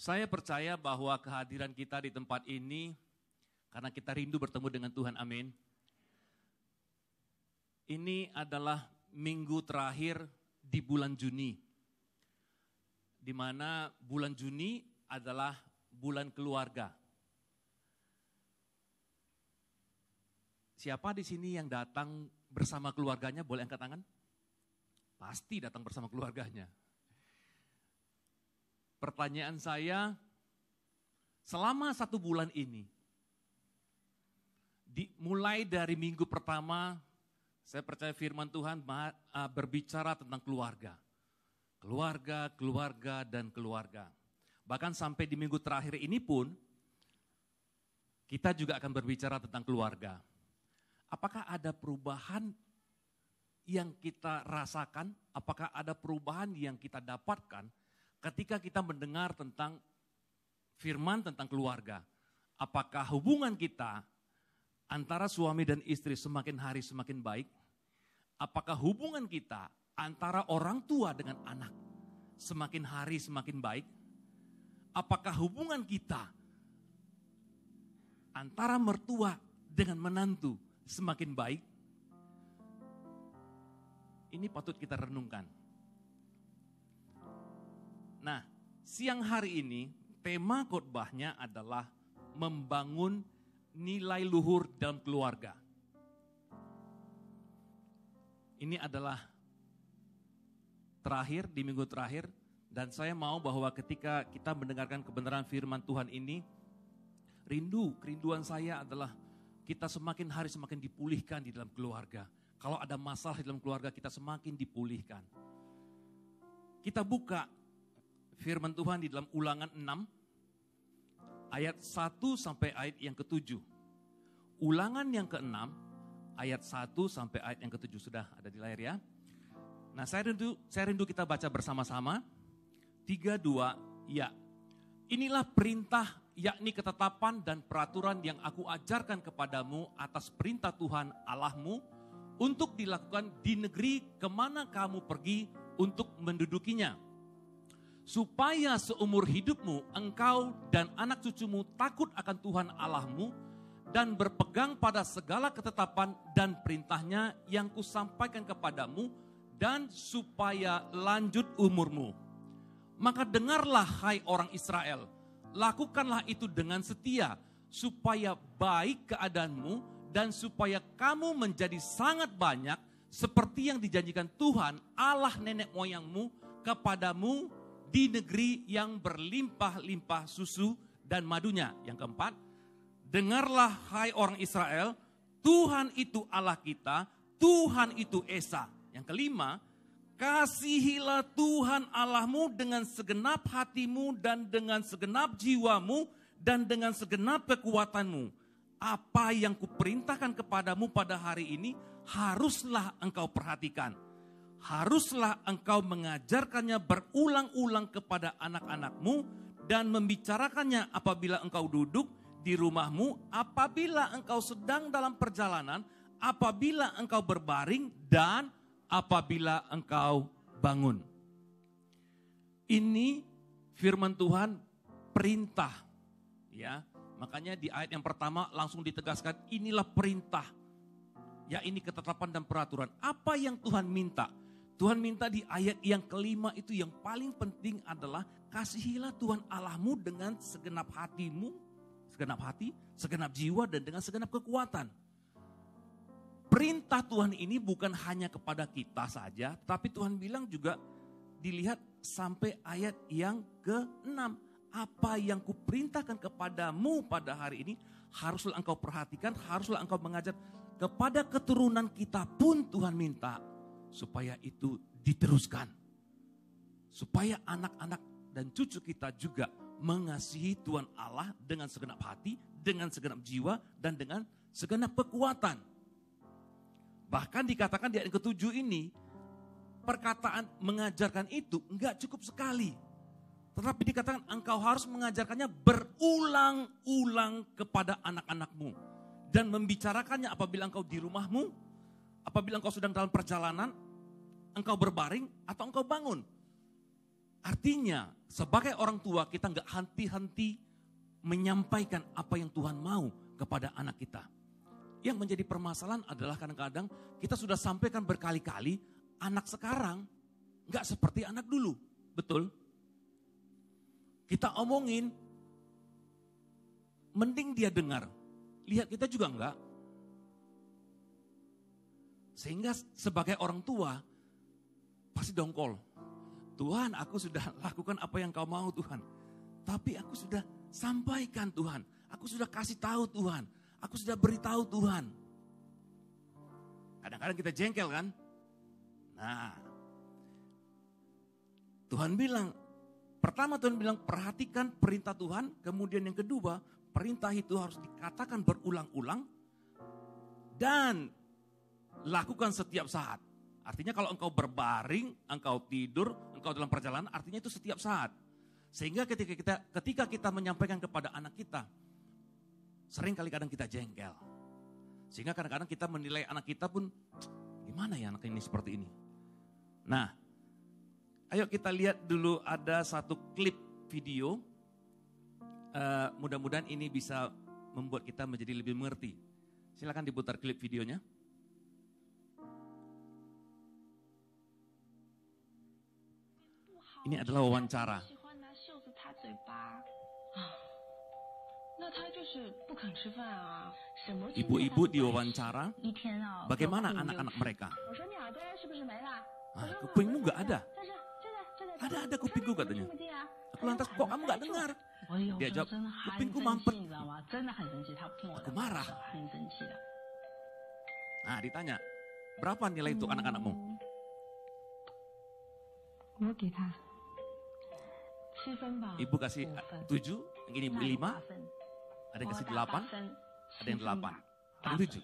Saya percaya bahwa kehadiran kita di tempat ini karena kita rindu bertemu dengan Tuhan, amin. Ini adalah minggu terakhir di bulan Juni, di mana bulan Juni adalah bulan keluarga. Siapa di sini yang datang bersama keluarganya, boleh angkat tangan? Pasti datang bersama keluarganya. Pertanyaan saya, selama 1 bulan ini, mulai dari minggu pertama, saya percaya firman Tuhan berbicara tentang keluarga. Keluarga, dan keluarga. Bahkan sampai di minggu terakhir ini pun, kita juga akan berbicara tentang keluarga. Apakah ada perubahan yang kita rasakan? Apakah ada perubahan yang kita dapatkan ketika kita mendengar tentang firman tentang keluarga? Apakah hubungan kita antara suami dan istri semakin hari semakin baik? Apakah hubungan kita antara orang tua dengan anak semakin hari semakin baik? Apakah hubungan kita antara mertua dengan menantu semakin baik? Ini patut kita renungkan. Nah, siang hari ini tema khotbahnya adalah membangun nilai luhur dalam keluarga. Ini adalah terakhir, di minggu terakhir, dan saya mau bahwa ketika kita mendengarkan kebenaran firman Tuhan ini, kerinduan saya adalah kita semakin hari semakin dipulihkan di dalam keluarga. Kalau ada masalah di dalam keluarga, kita semakin dipulihkan. Kita buka firman Tuhan di dalam Ulangan 6, ayat 1 sampai ayat yang ke-7. Ulangan yang ke-6, ayat 1 sampai ayat yang ke-7. Sudah ada di layar ya. Nah, saya rindu kita baca bersama-sama. 3, 2, ya. Inilah perintah, yakni ketetapan dan peraturan yang aku ajarkan kepadamu atas perintah Tuhan Allahmu, untuk dilakukan di negeri kemana kamu pergi untuk mendudukinya. Supaya seumur hidupmu engkau dan anak cucumu takut akan Tuhan Allahmu dan berpegang pada segala ketetapan dan perintahnya yang kusampaikan kepadamu, dan supaya lanjut umurmu. Maka dengarlah hai orang Israel, lakukanlah itu dengan setia, supaya baik keadaanmu dan supaya kamu menjadi sangat banyak seperti yang dijanjikan Tuhan Allah nenek moyangmu kepadamu di negeri yang berlimpah-limpah susu dan madunya. Yang keempat, dengarlah hai orang Israel, Tuhan itu Allah kita, Tuhan itu Esa. Yang kelima, kasihilah Tuhan Allahmu dengan segenap hatimu dan dengan segenap jiwamu dan dengan segenap kekuatanmu. Apa yang kuperintahkan kepadamu pada hari ini haruslah engkau perhatikan. Haruslah engkau mengajarkannya berulang-ulang kepada anak-anakmu dan membicarakannya apabila engkau duduk di rumahmu, apabila engkau sedang dalam perjalanan, apabila engkau berbaring, dan apabila engkau bangun. Ini firman Tuhan perintah, ya. Makanya di ayat yang pertama langsung ditegaskan, inilah perintah. Ya, ini ketetapan dan peraturan. Apa yang Tuhan minta? Tuhan minta di ayat yang kelima itu yang paling penting adalah kasihilah Tuhan Allahmu dengan segenap hatimu, segenap hati, segenap jiwa, dan dengan segenap kekuatan. Perintah Tuhan ini bukan hanya kepada kita saja, tapi Tuhan bilang juga dilihat sampai ayat yang ke-6. Apa yang kuperintahkan kepadamu pada hari ini haruslah engkau perhatikan, haruslah engkau mengajar. Kepada keturunan kita pun Tuhan minta supaya itu diteruskan. Supaya anak-anak dan cucu kita juga mengasihi Tuhan Allah dengan segenap hati, dengan segenap jiwa, dan dengan segenap kekuatan. Bahkan dikatakan di ayat ke-7 ini, perkataan mengajarkan itu enggak cukup sekali. Tetapi dikatakan engkau harus mengajarkannya berulang-ulang kepada anak-anakmu. Dan membicarakannya apabila engkau di rumahmu, apabila engkau sedang dalam perjalanan, engkau berbaring atau engkau bangun. Artinya sebagai orang tua kita nggak henti-henti menyampaikan apa yang Tuhan mau kepada anak kita. Yang menjadi permasalahan adalah kadang-kadang kita sudah sampaikan berkali-kali, anak sekarang nggak seperti anak dulu. Betul? Kita omongin, mending dia dengar. Lihat kita juga enggak. Sehingga sebagai orang tua, pasti dongkol. Tuhan, aku sudah lakukan apa yang kau mau Tuhan. Tapi aku sudah sampaikan Tuhan. Aku sudah kasih tahu Tuhan. Aku sudah beritahu Tuhan. Kadang-kadang kita jengkel kan? Nah, Tuhan bilang, pertama Tuhan bilang perhatikan perintah Tuhan. Kemudian yang kedua, perintah itu harus dikatakan berulang-ulang. Dan lakukan setiap saat. Artinya kalau engkau berbaring, engkau tidur, engkau dalam perjalanan, artinya itu setiap saat. Sehingga ketika kita menyampaikan kepada anak kita, sering kali kadang kita jengkel. Sehingga kadang-kadang kita menilai anak kita pun, gimana ya anak ini seperti ini. Nah, ayo kita lihat dulu ada satu klip video. Mudah-mudahan ini bisa membuat kita menjadi lebih mengerti. Silakan diputar klip videonya. Ini adalah wawancara. Ibu-ibu diwawancara, bagaimana anak-anak mereka? Kupingmu gak ada? Ada kupingku katanya. Aku lantas, kok kamu gak dengar? Dia jawab, kupingku mampet. Aku marah. Nah ditanya, berapa nilai itu anak-anakmu? Ibu kasih 7, yang ini 5, ada yang kasih 8, ada yang 8, ada yang 7.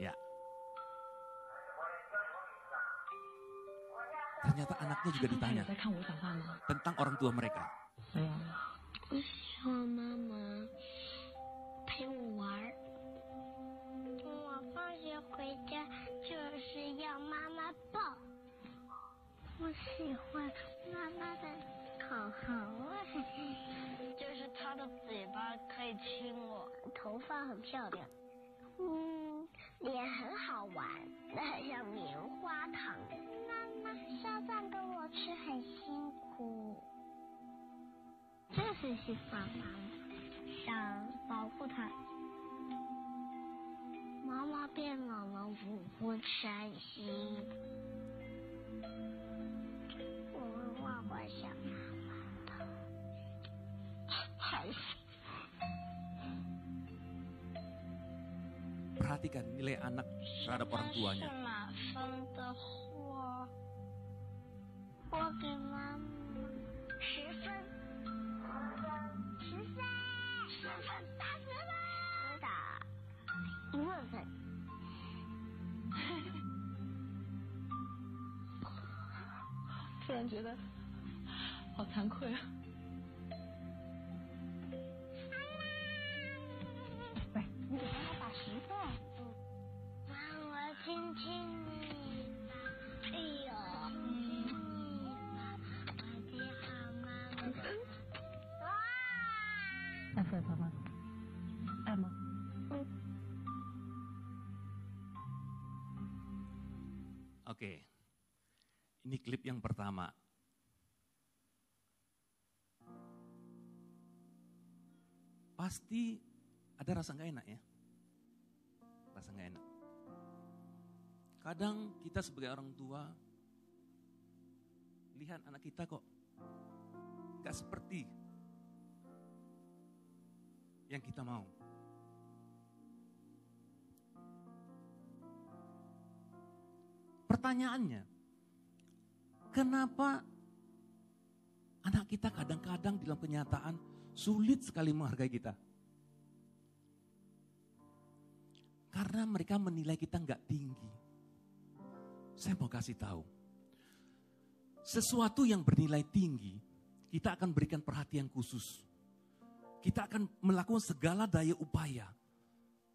Ya. Ternyata anaknya juga ditanya tentang orang tua mereka. Perhatikan nilai anak terhadap orang tuanya. Oke, ini klip yang pertama. Pasti ada rasa gak enak ya. Rasa gak enak. Kadang kita sebagai orang tua, lihat anak kita kok gak seperti yang kita mau. Pertanyaannya, kenapa anak kita kadang-kadang dalam kenyataan sulit sekali menghargai kita? Karena mereka menilai kita nggak tinggi. Saya mau kasih tahu, sesuatu yang bernilai tinggi, kita akan berikan perhatian khusus. Kita akan melakukan segala daya upaya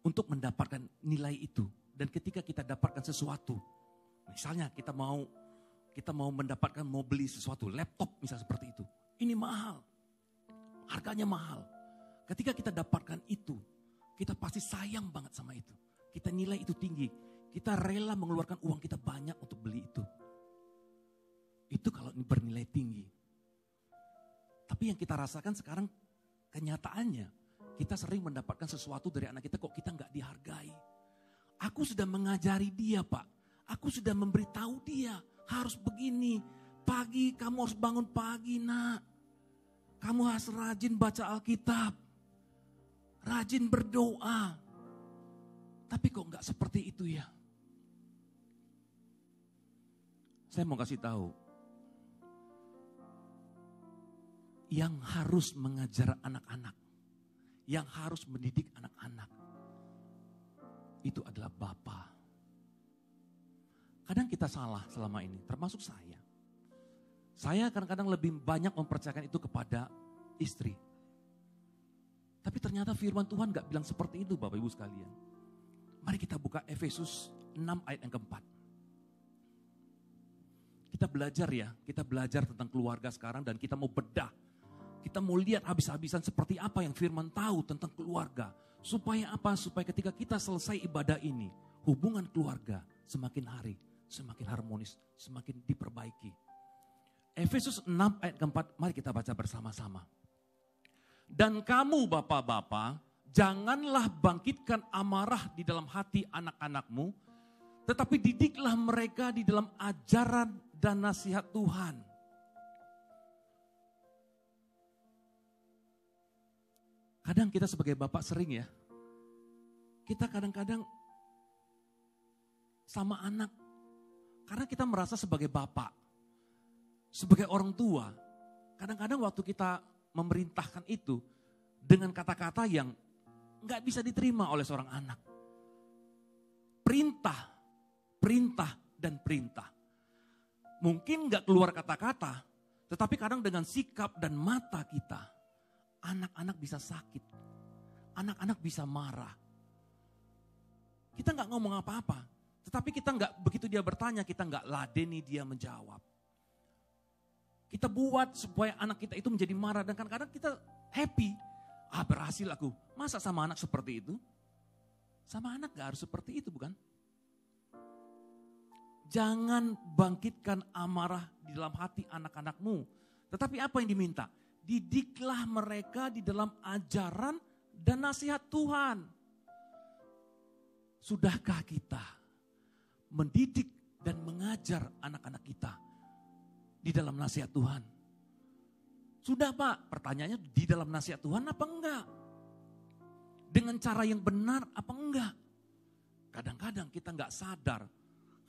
untuk mendapatkan nilai itu. Dan ketika kita dapatkan sesuatu, misalnya kita mau Kita mau mendapatkan, mau beli sesuatu, laptop misalnya seperti itu. Ini mahal. Harganya mahal. Ketika kita dapatkan itu, kita pasti sayang banget sama itu. Kita nilai itu tinggi. Kita rela mengeluarkan uang kita banyak untuk beli itu. Itu kalau ini bernilai tinggi. Tapi yang kita rasakan sekarang kenyataannya, kita sering mendapatkan sesuatu dari anak kita kok kita nggak dihargai. Aku sudah mengajari dia, Pak. Aku sudah memberitahu dia harus begini. Pagi kamu harus bangun pagi, Nak. Kamu harus rajin baca Alkitab. Rajin berdoa. Tapi kok nggak seperti itu ya? Saya mau kasih tahu. Yang harus mengajar anak-anak. Yang harus mendidik anak-anak. Itu adalah Bapa. Kadang kita salah selama ini, termasuk saya. Saya kadang-kadang lebih banyak mempercayakan itu kepada istri. Tapi ternyata firman Tuhan gak bilang seperti itu Bapak Ibu sekalian. Mari kita buka Efesus 6 ayat yang keempat. Kita belajar ya, kita belajar tentang keluarga sekarang dan kita mau bedah. Kita mau lihat habis-habisan seperti apa yang firman tahu tentang keluarga. Supaya apa? Supaya ketika kita selesai ibadah ini, hubungan keluarga semakin hari, semakin harmonis, semakin diperbaiki. Efesus 6 ayat keempat, mari kita baca bersama-sama. Dan kamu bapak-bapak, janganlah bangkitkan amarah di dalam hati anak-anakmu, tetapi didiklah mereka di dalam ajaran dan nasihat Tuhan. Kadang kita sebagai bapak sering ya, kita kadang-kadang sama anak, karena kita merasa sebagai bapak, sebagai orang tua, kadang-kadang waktu kita memerintahkan itu dengan kata-kata yang gak bisa diterima oleh seorang anak. Perintah, perintah, dan perintah. Mungkin gak keluar kata-kata, tetapi kadang dengan sikap dan mata kita, anak-anak bisa sakit, anak-anak bisa marah. Kita gak ngomong apa-apa, tetapi kita gak, begitu dia bertanya, kita gak ladeni dia menjawab. Kita buat supaya anak kita itu menjadi marah dan kadang-kadang kita happy. Berhasil aku. Masa sama anak seperti itu? Sama anak gak harus seperti itu bukan? Jangan bangkitkan amarah di dalam hati anak-anakmu. Tetapi apa yang diminta? Didiklah mereka di dalam ajaran dan nasihat Tuhan. Sudahkah kita mendidik dan mengajar anak-anak kita di dalam nasihat Tuhan? Sudah Pak, pertanyaannya di dalam nasihat Tuhan apa enggak? Dengan cara yang benar apa enggak? Kadang-kadang kita enggak sadar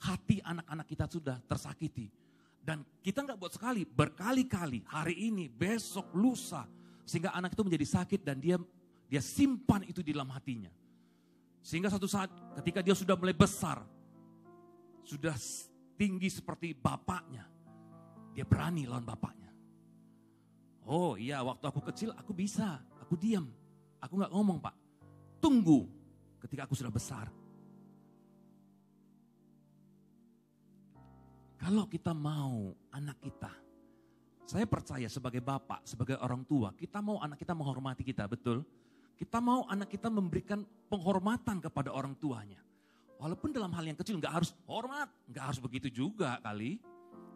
hati anak-anak kita sudah tersakiti. Dan kita enggak buat sekali, berkali-kali, hari ini, besok, lusa. Sehingga anak itu menjadi sakit dan dia simpan itu di dalam hatinya. Sehingga satu saat ketika dia sudah mulai besar, sudah tinggi seperti bapaknya, dia berani lawan bapaknya. Oh iya, waktu aku kecil aku bisa, aku diam. Aku gak ngomong Pak. Tunggu ketika aku sudah besar. Kalau kita mau anak kita, saya percaya sebagai bapak, sebagai orang tua, kita mau anak kita menghormati kita, betul? Kita mau anak kita memberikan penghormatan kepada orang tuanya. Walaupun dalam hal yang kecil gak harus hormat, gak harus begitu juga kali.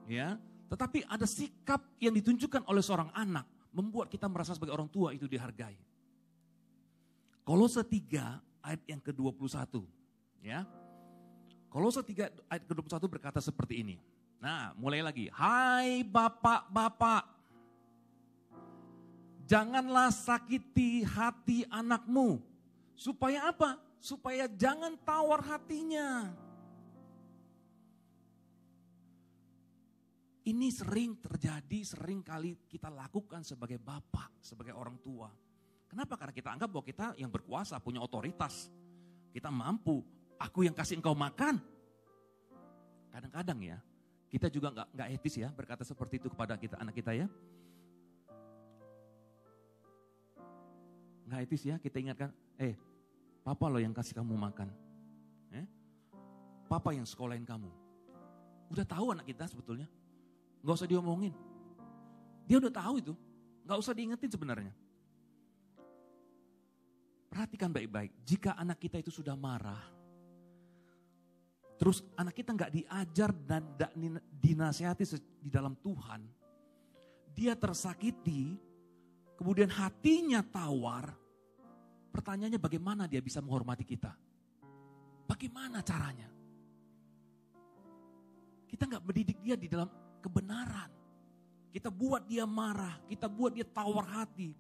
Ya. Tetapi ada sikap yang ditunjukkan oleh seorang anak membuat kita merasa sebagai orang tua itu dihargai. Kolose 3 ayat yang ke-21. Ya. Kolose 3 ayat ke-21 berkata seperti ini. Nah mulai lagi. Hai bapak-bapak. Janganlah sakiti hati anakmu. Supaya apa? Supaya jangan tawar hatinya. Ini sering terjadi, sering kali kita lakukan sebagai bapak, sebagai orang tua. Kenapa? Karena kita anggap bahwa kita yang berkuasa, punya otoritas. Kita mampu, aku yang kasih engkau makan. Kadang-kadang ya, kita juga nggak etis ya berkata seperti itu kepada kita, anak kita ya. Nggak etis ya, kita ingatkan, papa loh yang kasih kamu makan. Papa yang sekolahin kamu. Udah tahu anak kita sebetulnya. Nggak usah diomongin. Dia udah tahu itu. Nggak usah diingetin sebenarnya. Perhatikan baik-baik. Jika anak kita itu sudah marah, terus anak kita nggak diajar dan nggak dinasihati di dalam Tuhan, dia tersakiti, kemudian hatinya tawar, pertanyaannya bagaimana dia bisa menghormati kita? Bagaimana caranya? Kita nggak mendidik dia di dalam kebenaran. Kita buat dia marah, kita buat dia tawar hati.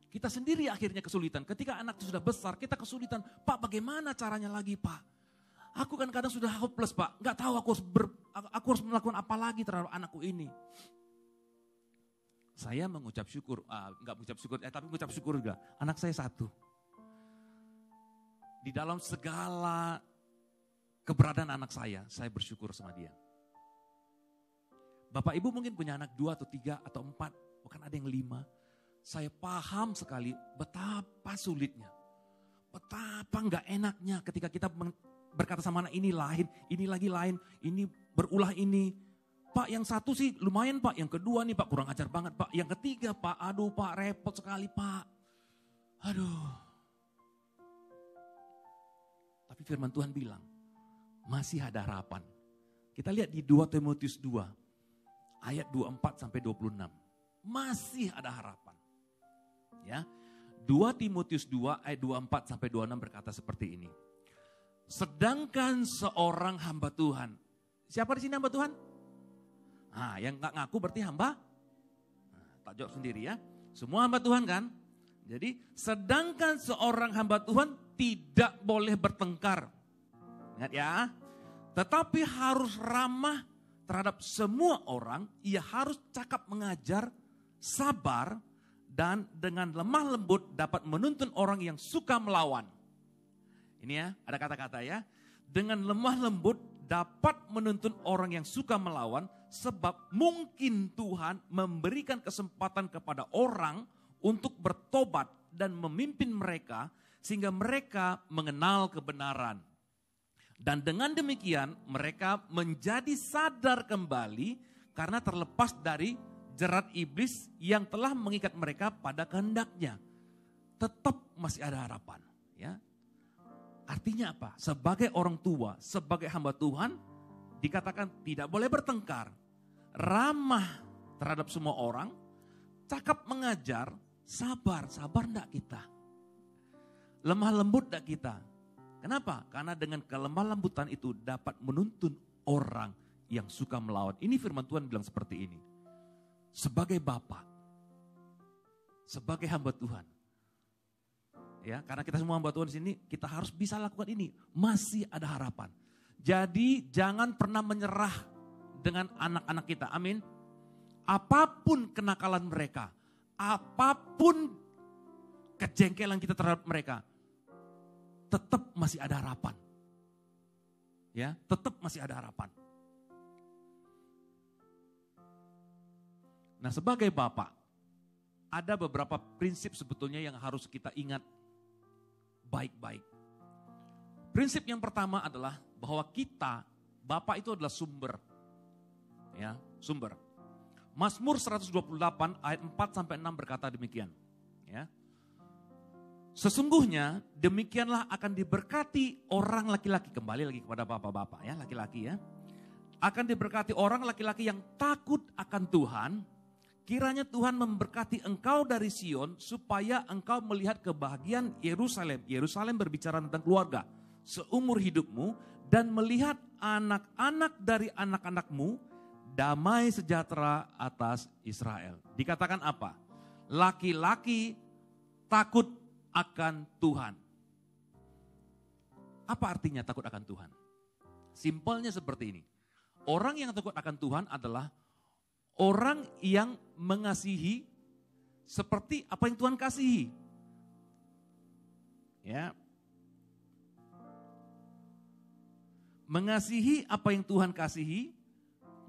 Kita sendiri akhirnya kesulitan. Ketika anak itu sudah besar, kita kesulitan. Pak, bagaimana caranya lagi, Pak? Aku kan kadang sudah hopeless, Pak. Nggak tahu aku harus melakukan apa lagi terhadap anakku ini. Saya mengucap syukur, tapi mengucap syukur juga. Anak saya satu. Di dalam segala keberadaan anak saya bersyukur sama dia. Bapak Ibu mungkin punya anak 2 atau 3 atau 4, bahkan ada yang 5. Saya paham sekali betapa sulitnya, betapa nggak enaknya ketika kita berkata sama anak ini lain, ini lagi lain, ini berulah ini. Pak yang satu sih lumayan Pak, yang kedua nih Pak kurang ajar banget Pak, yang ketiga Pak, aduh Pak repot sekali Pak. Aduh. Tapi firman Tuhan bilang, masih ada harapan. Kita lihat di 2 Timotius 2, ayat 24-26. Masih ada harapan. Ya, 2 Timotius 2 ayat 24-26 berkata seperti ini. Sedangkan seorang hamba Tuhan. Siapa di sini hamba Tuhan? Nah, yang gak ngaku berarti hamba? Nah, tak jawab sendiri ya. Semua hamba Tuhan kan? Jadi, sedangkan seorang hamba Tuhan tidak boleh bertengkar. Ingat ya. Tetapi harus ramah terhadap semua orang. Ia harus cakap mengajar, sabar, dan dengan lemah lembut dapat menuntun orang yang suka melawan. Ini ya, ada kata-kata ya. Dengan lemah lembut dapat menuntun orang yang suka melawan, sebab mungkin Tuhan memberikan kesempatan kepada orang untuk bertobat dan memimpin mereka, sehingga mereka mengenal kebenaran. Dan dengan demikian mereka menjadi sadar kembali karena terlepas dari jerat iblis yang telah mengikat mereka pada kehendaknya. Tetap masih ada harapan. Ya. Artinya apa? Sebagai orang tua, sebagai hamba Tuhan, dikatakan tidak boleh bertengkar. Ramah terhadap semua orang, cakap mengajar, sabar enggak kita? Lemah lembut enggak kita? Kenapa? Karena dengan kelemah lembutan itu dapat menuntun orang yang suka melawan. Ini firman Tuhan bilang seperti ini. Sebagai Bapak, sebagai hamba Tuhan, ya, karena kita semua hamba Tuhan di sini, kita harus bisa lakukan ini. Masih ada harapan. Jadi jangan pernah menyerah dengan anak-anak kita. Amin. Apapun kenakalan mereka, apapun kejengkelan kita terhadap mereka, tetap masih ada harapan. Ya, tetap masih ada harapan. Nah, sebagai Bapak, ada beberapa prinsip sebetulnya yang harus kita ingat baik-baik. Prinsip yang pertama adalah bahwa kita, Bapak itu adalah sumber. Ya, sumber. Mazmur 128 ayat 4-6 berkata demikian. Ya. Sesungguhnya demikianlah akan diberkati orang laki-laki. Kembali lagi kepada bapak-bapak ya, laki-laki ya. Akan diberkati orang laki-laki yang takut akan Tuhan. Kiranya Tuhan memberkati engkau dari Sion supaya engkau melihat kebahagiaan Yerusalem. Yerusalem berbicara tentang keluarga. Seumur hidupmu dan melihat anak-anak dari anak-anakmu damai sejahtera atas Israel. Dikatakan apa? Laki-laki takut akan Tuhan. Apa artinya takut akan Tuhan? Simpelnya seperti ini. Orang yang takut akan Tuhan adalah orang yang mengasihi seperti apa yang Tuhan kasihi. Ya. Mengasihi apa yang Tuhan kasihi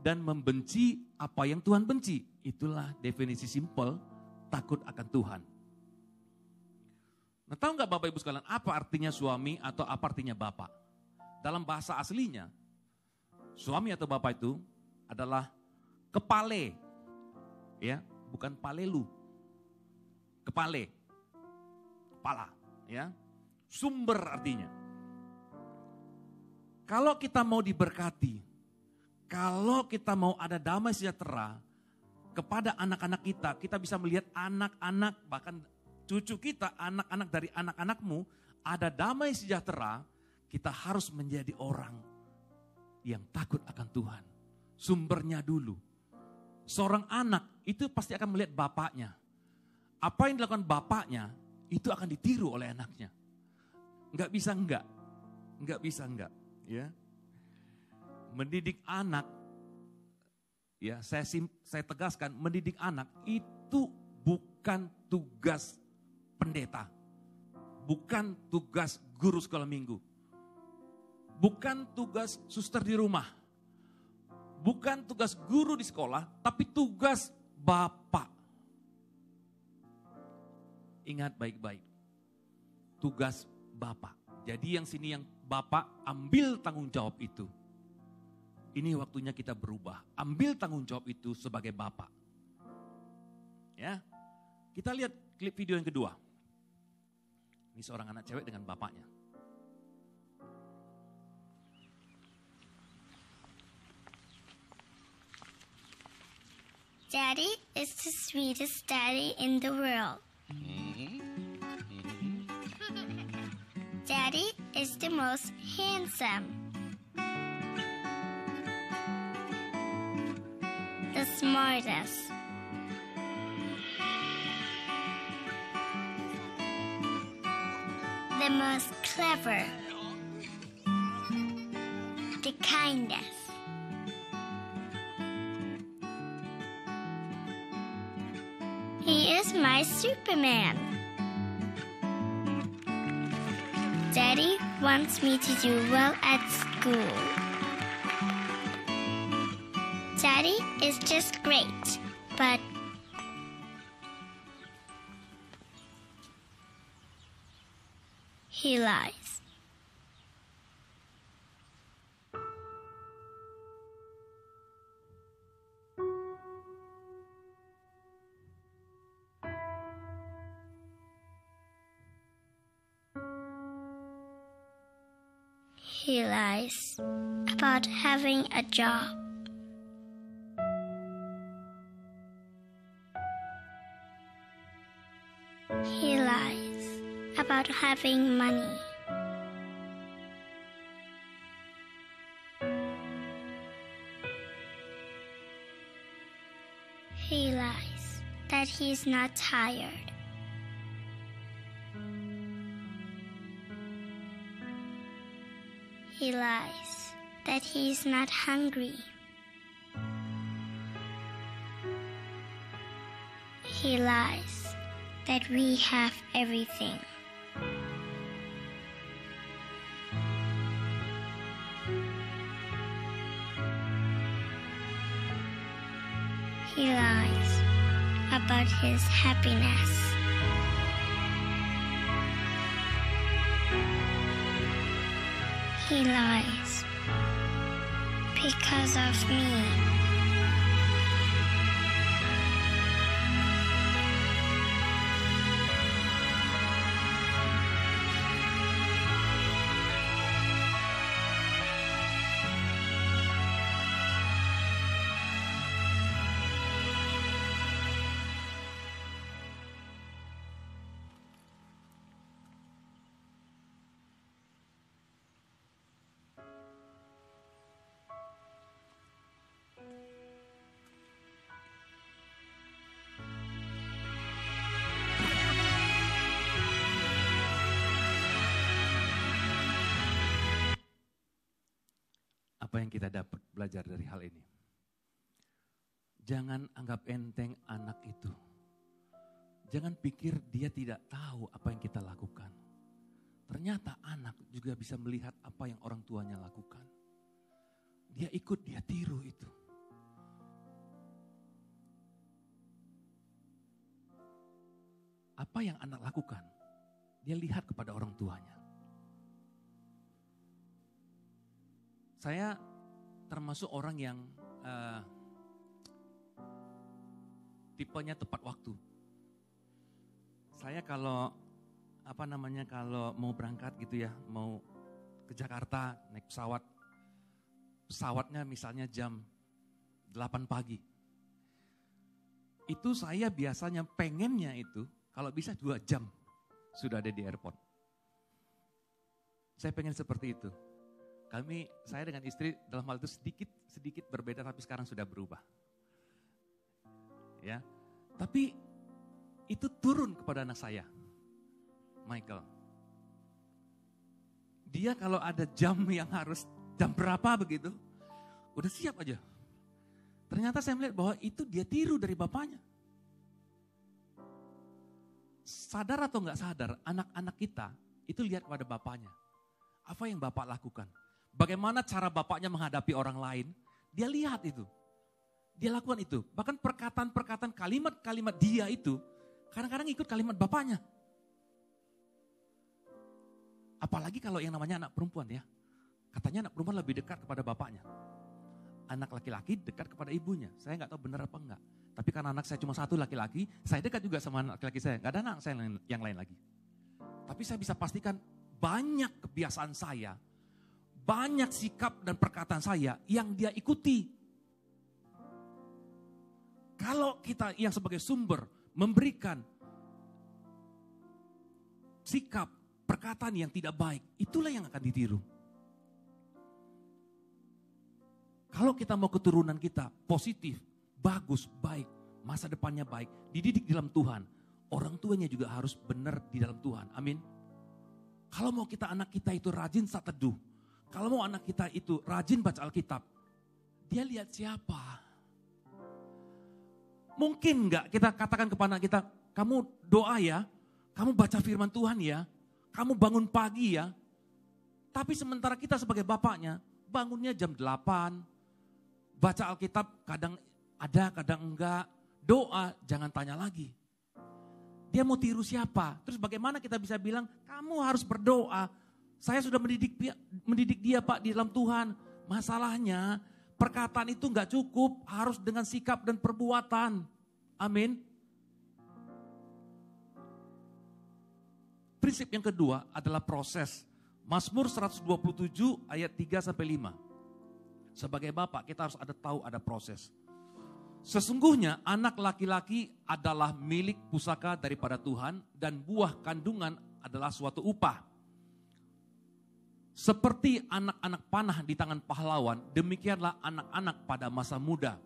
dan membenci apa yang Tuhan benci. Itulah definisi simpel takut akan Tuhan. Nah, tahu nggak Bapak Ibu sekalian apa artinya suami atau apa artinya bapak? Dalam bahasa aslinya, suami atau bapak itu adalah kepale. Ya, bukan palelu. Kepale. Kepala, ya. Sumber artinya. Kalau kita mau diberkati, kalau kita mau ada damai sejahtera kepada anak-anak kita, kita bisa melihat anak-anak, bahkan cucu kita, anak-anak dari anak-anakmu, ada damai sejahtera, kita harus menjadi orang yang takut akan Tuhan. Sumbernya dulu. Seorang anak itu pasti akan melihat bapaknya. Apa yang dilakukan bapaknya, itu akan ditiru oleh anaknya. Enggak bisa enggak. Enggak bisa enggak. Ya. Mendidik anak, ya saya tegaskan, mendidik anak itu bukan tugas pendeta. Bukan tugas guru sekolah minggu. Bukan tugas suster di rumah. Bukan tugas guru di sekolah, tapi tugas bapak. Ingat baik-baik. Tugas bapak. Jadi yang sini yang bapak ambil tanggung jawab itu. Ini waktunya kita berubah. Ambil tanggung jawab itu sebagai bapak. Ya. Kita lihat klip video yang kedua. Ini seorang anak cewek dengan bapaknya. Daddy is the sweetest daddy in the world. Daddy is the most handsome. The smartest. The most clever. The kindest. He is my Superman. Daddy wants me to do well at school. Daddy is just great, but he lies. He lies about having a job. He lies about having money. He lies that he's not tired. He lies that he's not hungry. He lies that we have everything. He lies about his happiness. He lies because of me. Apa yang kita dapat belajar dari hal ini? Jangan anggap enteng anak itu. Jangan pikir dia tidak tahu apa yang kita lakukan. Ternyata anak juga bisa melihat apa yang orang tuanya lakukan. Dia ikut, dia tiru itu. Apa yang anak lakukan? Dia lihat kepada orang tuanya. Saya termasuk orang yang tipenya tepat waktu. Saya kalau kalau mau berangkat gitu ya, mau ke Jakarta naik pesawat. Pesawatnya misalnya jam 8 pagi. Itu saya biasanya pengennya itu kalau bisa 2 jam sudah ada di airport. Saya pengen seperti itu. Saya dengan istri dalam hal itu sedikit berbeda tapi sekarang sudah berubah. Ya. Tapi itu turun kepada anak saya, Michael. Dia kalau ada jam yang harus jam berapa begitu, udah siap aja. Ternyata saya melihat bahwa itu dia tiru dari bapaknya. Sadar atau enggak sadar, anak-anak kita itu lihat pada bapaknya. Apa yang bapak lakukan? Bagaimana cara bapaknya menghadapi orang lain? Dia lihat itu. Dia lakukan itu. Bahkan perkataan-perkataan kalimat-kalimat dia itu kadang-kadang ikut kalimat bapaknya. Apalagi kalau yang namanya anak perempuan ya. Katanya anak perempuan lebih dekat kepada bapaknya. Anak laki-laki dekat kepada ibunya. Saya nggak tahu benar apa enggak. Tapi karena anak saya cuma satu laki-laki, saya dekat juga sama anak laki-laki saya. Nggak ada anak saya yang lain lagi. Tapi saya bisa pastikan banyak kebiasaan saya, banyak sikap dan perkataan saya yang dia ikuti. Kalau kita yang sebagai sumber memberikan sikap, perkataan yang tidak baik, itulah yang akan ditiru. Kalau kita mau keturunan kita positif, bagus, baik, masa depannya baik, dididik di dalam Tuhan, orang tuanya juga harus benar di dalam Tuhan. Amin. Kalau mau anak kita itu rajin saat teduh, kalau mau anak kita itu rajin baca Alkitab, dia lihat siapa? Mungkin enggak kita katakan kepada anak kita, kamu doa ya, kamu baca firman Tuhan ya, kamu bangun pagi ya. Tapi sementara kita sebagai bapaknya, bangunnya jam 8, baca Alkitab kadang ada, kadang enggak. Doa, jangan tanya lagi. Dia mau tiru siapa? Terus bagaimana kita bisa bilang, kamu harus berdoa. Saya sudah mendidik dia Pak di dalam Tuhan. Masalahnya, perkataan itu enggak cukup, harus dengan sikap dan perbuatan. Amin. Prinsip yang kedua adalah proses. Mazmur 127 ayat 3-5. Sebagai bapak kita harus tahu ada proses. Sesungguhnya anak laki-laki adalah milik pusaka daripada Tuhan dan buah kandungan adalah suatu upah. Seperti anak-anak panah di tangan pahlawan, demikianlah anak-anak pada masa muda.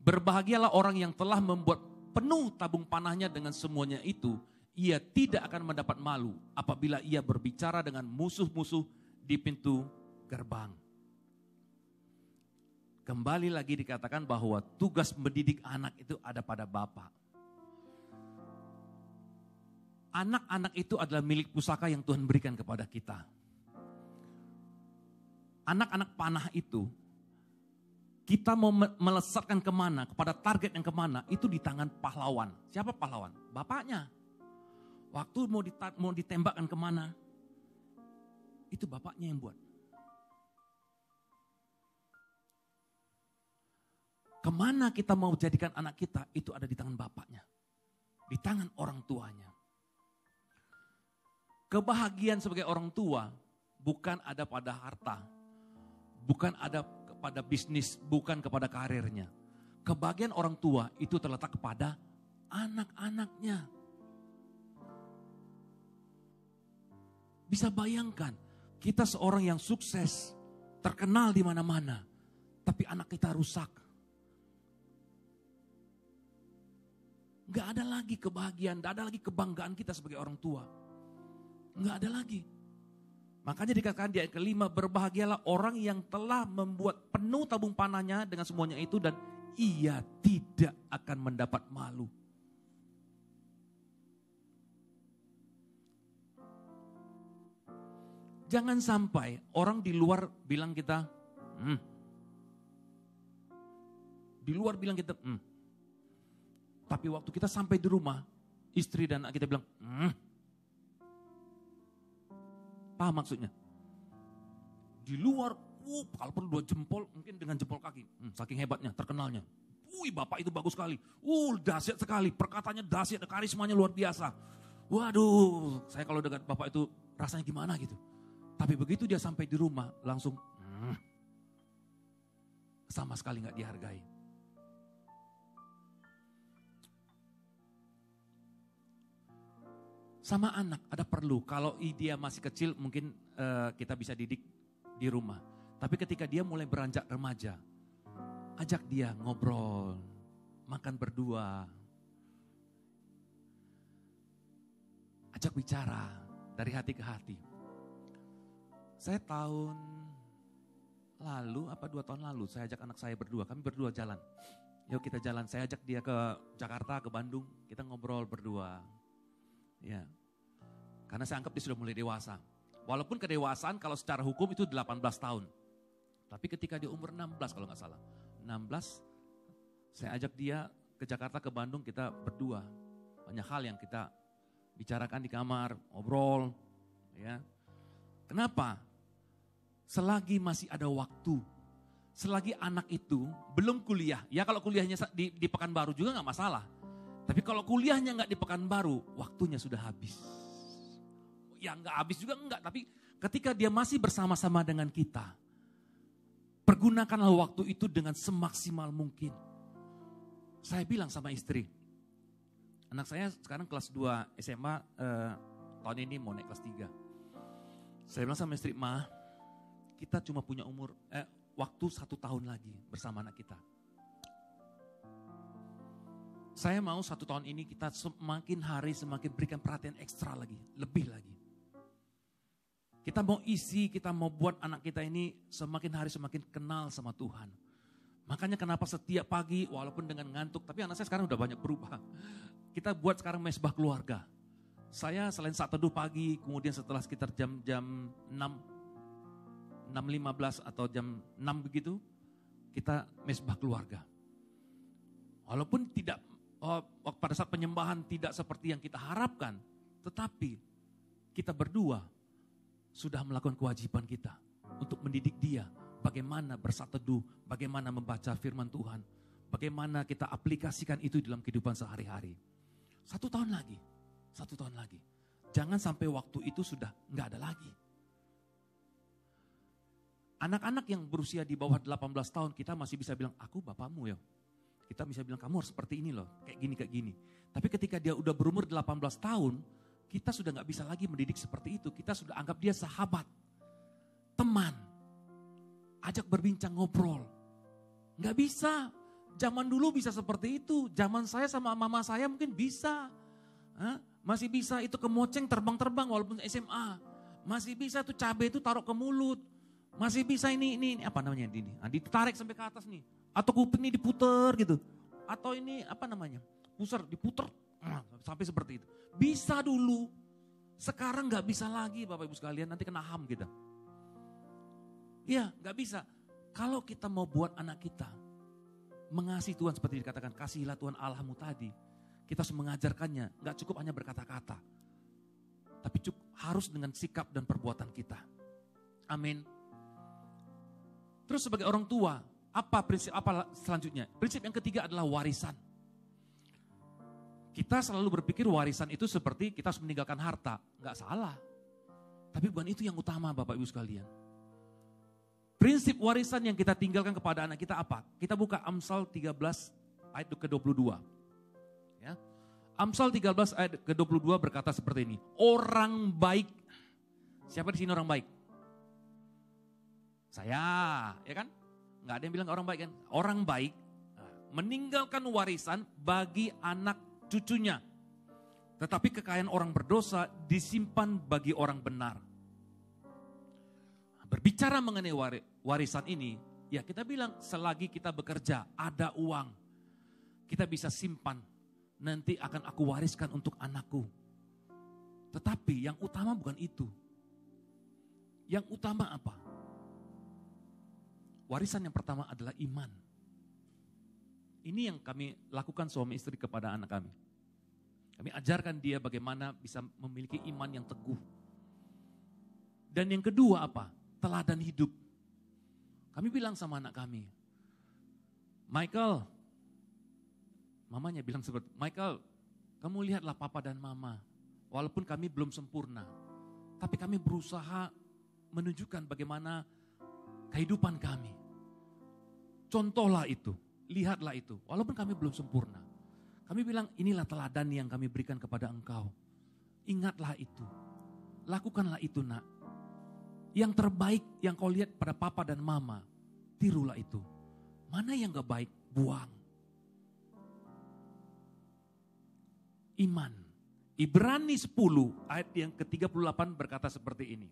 Berbahagialah orang yang telah membuat penuh tabung panahnya dengan semuanya itu. Ia tidak akan mendapat malu apabila ia berbicara dengan musuh-musuh di pintu gerbang. Kembali lagi dikatakan bahwa tugas mendidik anak itu ada pada bapak. Anak-anak itu adalah milik pusaka yang Tuhan berikan kepada kita. Anak-anak panah itu, kita mau melesatkan kemana, kepada target yang kemana, itu di tangan pahlawan. Siapa pahlawan? Bapaknya. Waktu mau ditembakkan kemana, itu bapaknya yang buat. Kemana kita mau jadikan anak kita, itu ada di tangan bapaknya. Di tangan orang tuanya. Kebahagiaan sebagai orang tua bukan ada pada harta. Bukan ada kepada bisnis, bukan kepada karirnya. Kebahagiaan orang tua itu terletak kepada anak-anaknya. Bisa bayangkan, kita seorang yang sukses, terkenal di mana-mana, tapi anak kita rusak. Gak ada lagi kebahagiaan, gak ada lagi kebanggaan kita sebagai orang tua. Gak ada lagi. Makanya dikatakan di ayat kelima, berbahagialah orang yang telah membuat penuh tabung panahnya dengan semuanya itu dan ia tidak akan mendapat malu. Jangan sampai orang di luar bilang kita, di luar bilang kita, tapi waktu kita sampai di rumah, istri dan anak kita bilang, paham maksudnya? Di luar, Kalau perlu 2 jempol, mungkin dengan jempol kaki. Saking hebatnya, terkenalnya. Bapak itu bagus sekali. Dahsyat sekali, perkataannya dahsyat, karismanya luar biasa. Waduh, saya kalau dengan bapak itu rasanya gimana gitu. Tapi begitu dia sampai di rumah, langsung sama sekali gak dihargai. Sama anak, ada perlu. Kalau dia masih kecil mungkin kita bisa didik di rumah. Tapi ketika dia mulai beranjak remaja, ajak dia ngobrol, makan berdua. Ajak bicara dari hati ke hati. Saya tahun lalu, 2 tahun lalu, saya ajak anak saya berdua, kami berdua jalan. Yuk kita jalan, saya ajak dia ke Jakarta, ke Bandung, kita ngobrol berdua. Ya, karena saya anggap dia sudah mulai dewasa. Walaupun kedewasaan kalau secara hukum itu 18 tahun. Tapi ketika dia umur 16 kalau nggak salah. 16, saya ajak dia ke Jakarta, ke Bandung, kita berdua. Banyak hal yang kita bicarakan di kamar, ngobrol. Ya. Kenapa? Selagi masih ada waktu, selagi anak itu belum kuliah. Ya kalau kuliahnya di Pekanbaru juga nggak masalah. Tapi kalau kuliahnya nggak di Pekanbaru, waktunya sudah habis. Ya nggak habis juga enggak, tapi ketika dia masih bersama-sama dengan kita, pergunakanlah waktu itu dengan semaksimal mungkin. Saya bilang sama istri, anak saya sekarang kelas 2 SMA, tahun ini mau naik kelas 3. Saya bilang sama istri, Ma, kita cuma punya waktu 1 tahun lagi bersama anak kita. Saya mau 1 tahun ini kita semakin hari semakin berikan perhatian ekstra lagi, lebih lagi. Kita mau isi, kita mau buat anak kita ini semakin hari semakin kenal sama Tuhan. Makanya kenapa setiap pagi walaupun dengan ngantuk, tapi anak saya sekarang udah banyak berubah. Kita buat sekarang mesbah keluarga. Saya selain saat teduh pagi, kemudian setelah sekitar jam 6.15 atau jam 6 begitu, kita mesbah keluarga. Walaupun tidak pada saat penyembahan tidak seperti yang kita harapkan, tetapi kita berdua sudah melakukan kewajiban kita untuk mendidik dia bagaimana bersaat teduh, bagaimana membaca firman Tuhan, bagaimana kita aplikasikan itu dalam kehidupan sehari-hari. 1 tahun lagi, 1 tahun lagi. Jangan sampai waktu itu sudah nggak ada lagi. Anak-anak yang berusia di bawah 18 tahun kita masih bisa bilang, aku bapakmu ya. Kita bisa bilang kamu harus seperti ini loh, kayak gini. Tapi ketika dia udah berumur 18 tahun, kita sudah gak bisa lagi mendidik seperti itu. Kita sudah anggap dia sahabat, teman, ajak berbincang ngobrol. Gak bisa, zaman dulu bisa seperti itu. Zaman saya sama mama saya mungkin bisa. Masih bisa itu kemoceng terbang-terbang walaupun SMA. Masih bisa tuh cabai itu taruh ke mulut. Masih bisa ini apa namanya ini? Ditarik sampai ke atas nih. Atau kuping ini diputer gitu. Atau ini apa namanya? Pusar, diputer. Sampai seperti itu. Bisa dulu. Sekarang gak bisa lagi Bapak Ibu sekalian. Nanti kena HAM kita. Iya gak bisa. Kalau kita mau buat anak kita mengasihi Tuhan seperti dikatakan. Kasihilah Tuhan Allahmu tadi. Kita harus mengajarkannya. Gak cukup hanya berkata-kata. Tapi harus dengan sikap dan perbuatan kita. Amin. Terus sebagai orang tua. Prinsip apa selanjutnya? Prinsip yang ketiga adalah warisan. Kita selalu berpikir warisan itu seperti kita harus meninggalkan harta. Enggak salah. Tapi bukan itu yang utama Bapak Ibu sekalian. Prinsip warisan yang kita tinggalkan kepada anak kita apa? Kita buka Amsal 13 ayat ke-22. Ya. Amsal 13 ayat ke-22 berkata seperti ini. Orang baik. Siapa di sini orang baik? Saya, ya kan? Nggak ada yang bilang orang baik kan? Orang baik meninggalkan warisan bagi anak cucunya. Tetapi kekayaan orang berdosa disimpan bagi orang benar. Berbicara mengenai warisan ini, ya kita bilang selagi kita bekerja, ada uang. Kita bisa simpan, nanti akan aku wariskan untuk anakku. Tetapi yang utama bukan itu. Yang utama apa? Warisan yang pertama adalah iman. Ini yang kami lakukan suami istri kepada anak kami. Kami ajarkan dia bagaimana bisa memiliki iman yang teguh. Dan yang kedua apa? Teladan hidup. Kami bilang sama anak kami, Michael, mamanya bilang seperti, Michael, kamu lihatlah papa dan mama, walaupun kami belum sempurna, tapi kami berusaha menunjukkan bagaimana kehidupan kami. Contohlah itu, lihatlah itu, walaupun kami belum sempurna. Kami bilang, inilah teladan yang kami berikan kepada engkau. Ingatlah itu, lakukanlah itu nak. Yang terbaik yang kau lihat pada papa dan mama, tirulah itu. Mana yang gak baik, buang. Iman. Ibrani 10 ayat yang ke-38 berkata seperti ini.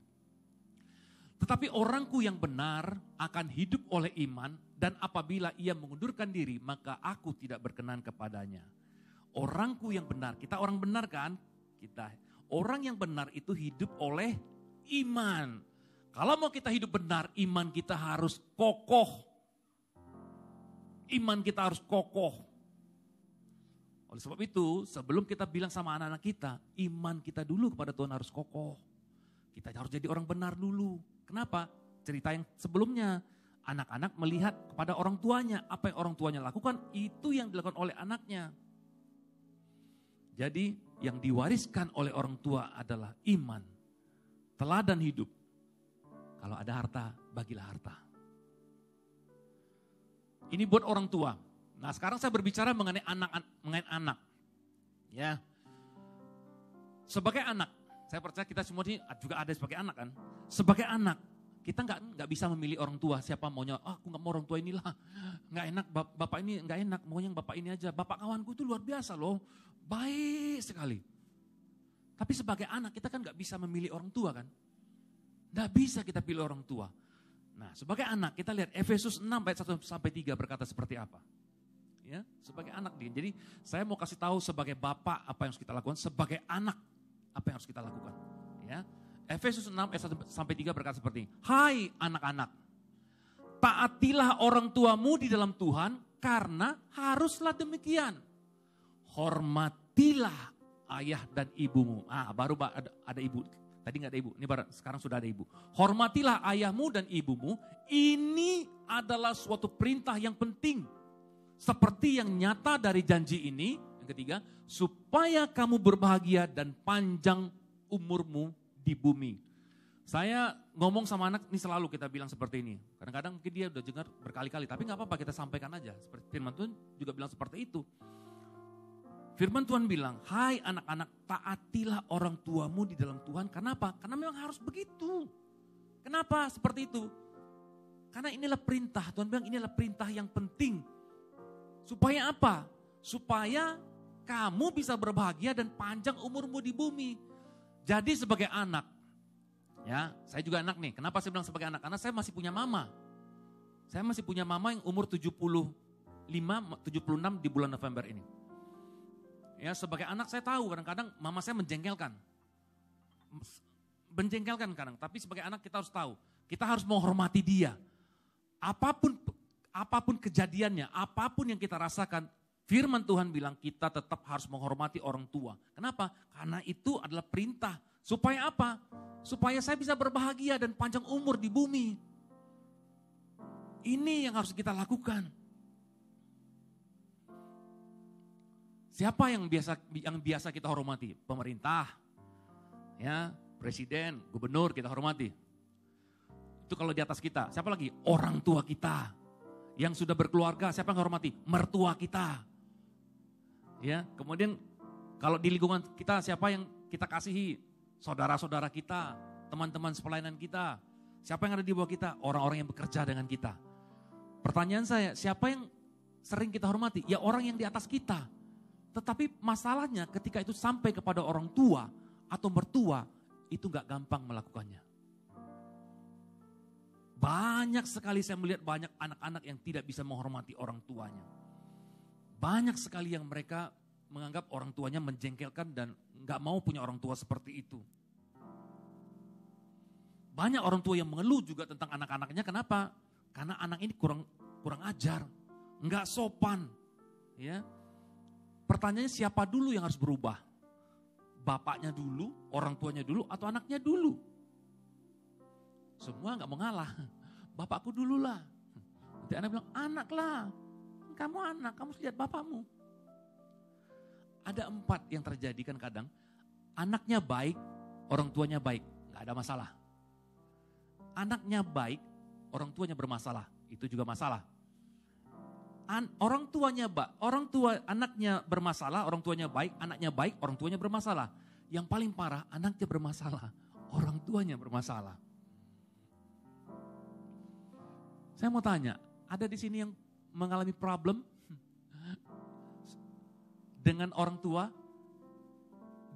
Tetapi orangku yang benar akan hidup oleh iman, dan apabila ia mengundurkan diri, maka aku tidak berkenan kepadanya. Orangku yang benar, kita orang benar kan? Kita. Orang yang benar itu hidup oleh iman. Kalau mau kita hidup benar, iman kita harus kokoh. Iman kita harus kokoh. Oleh sebab itu, sebelum kita bilang sama anak-anak kita, iman kita dulu kepada Tuhan harus kokoh. Kita harus jadi orang benar dulu. Kenapa? Cerita yang sebelumnya, anak-anak melihat kepada orang tuanya. Apa yang orang tuanya lakukan, itu yang dilakukan oleh anaknya. Jadi yang diwariskan oleh orang tua adalah iman, teladan hidup. Kalau ada harta, bagilah harta. Ini buat orang tua. Nah sekarang saya berbicara mengenai anak. Ya, sebagai anak, saya percaya kita semua ini juga ada sebagai anak kan. Sebagai anak, kita nggak bisa memilih orang tua siapa maunya. Aku nggak mau orang tua inilah, nggak enak. Bapak ini nggak enak, maunya yang bapak ini aja. Bapak kawanku itu luar biasa loh, baik sekali. Tapi sebagai anak kita kan nggak bisa memilih orang tua kan. Nggak bisa kita pilih orang tua. Nah sebagai anak kita lihat Efesus 6 ayat 1-3 berkata seperti apa. Ya, sebagai anak dia. Jadi saya mau kasih tahu sebagai bapak apa yang harus kita lakukan, sebagai anak apa yang harus kita lakukan. Ya, Efesus 6 ayat 1-3 berkata seperti ini. Hai anak-anak, taatilah orang tuamu di dalam Tuhan karena haruslah demikian. Hormatilah ayah dan ibumu. Baru ada ibu. Tadi nggak ada ibu, ini sekarang sudah ada ibu. Hormatilah ayahmu dan ibumu, ini adalah suatu perintah yang penting. Seperti yang nyata dari janji ini, yang ketiga, supaya kamu berbahagia dan panjang umurmu di bumi. Saya ngomong sama anak ini selalu kita bilang seperti ini. Kadang-kadang mungkin dia udah dengar berkali-kali, tapi gak apa-apa kita sampaikan aja. Seperti firman Tuhan juga bilang seperti itu. Firman Tuhan bilang, hai anak-anak, taatilah orang tuamu di dalam Tuhan. Kenapa? Karena memang harus begitu. Kenapa seperti itu? Karena inilah perintah. Tuhan bilang inilah perintah yang penting. Supaya apa? Supaya kamu bisa berbahagia dan panjang umurmu di bumi. Jadi sebagai anak, ya saya juga anak nih. Kenapa saya bilang sebagai anak? Karena saya masih punya mama. Saya masih punya mama yang umur 75, 76 di bulan November ini. Ya sebagai anak saya tahu kadang-kadang mama saya menjengkelkan. Menjengkelkan kadang, tapi sebagai anak kita harus tahu. Kita harus menghormati dia. Apapun kejadiannya, apapun yang kita rasakan, firman Tuhan bilang kita tetap harus menghormati orang tua. Kenapa? Karena itu adalah perintah. Supaya apa? Supaya saya bisa berbahagia dan panjang umur di bumi. Ini yang harus kita lakukan. Siapa yang biasa kita hormati? Pemerintah, ya, presiden, gubernur kita hormati. Itu kalau di atas kita. Siapa lagi? Orang tua kita. Yang sudah berkeluarga, siapa yang hormati? Mertua kita. Ya, kemudian kalau di lingkungan kita siapa yang kita kasihi? Saudara-saudara kita, teman-teman sepelainan kita. Siapa yang ada di bawah kita? Orang-orang yang bekerja dengan kita. Pertanyaan saya, siapa yang sering kita hormati? Ya orang yang di atas kita. Tetapi masalahnya ketika itu sampai kepada orang tua atau mertua, itu gak gampang melakukannya. Banyak sekali saya melihat banyak anak-anak yang tidak bisa menghormati orang tuanya. Banyak sekali yang mereka menganggap orang tuanya menjengkelkan dan gak mau punya orang tua seperti itu. Banyak orang tua yang mengeluh juga tentang anak-anaknya, kenapa? Karena anak ini kurang ajar, gak sopan. Ya. Pertanyaannya siapa dulu yang harus berubah? Bapaknya dulu, orang tuanya dulu, atau anaknya dulu? Semua gak mau ngalah. Bapakku dulu lah. hati anak bilang, anak lah. Kamu anak, kamu lihat bapakmu. Ada 4 yang terjadi kan kadang. Anaknya baik, orang tuanya baik. Gak ada masalah. Anaknya baik, orang tuanya bermasalah. Itu juga masalah. Anaknya bermasalah, orang tuanya baik, anaknya baik, orang tuanya bermasalah. Yang paling parah, anaknya bermasalah, orang tuanya bermasalah. Saya mau tanya, ada di sini yang mengalami problem dengan orang tua,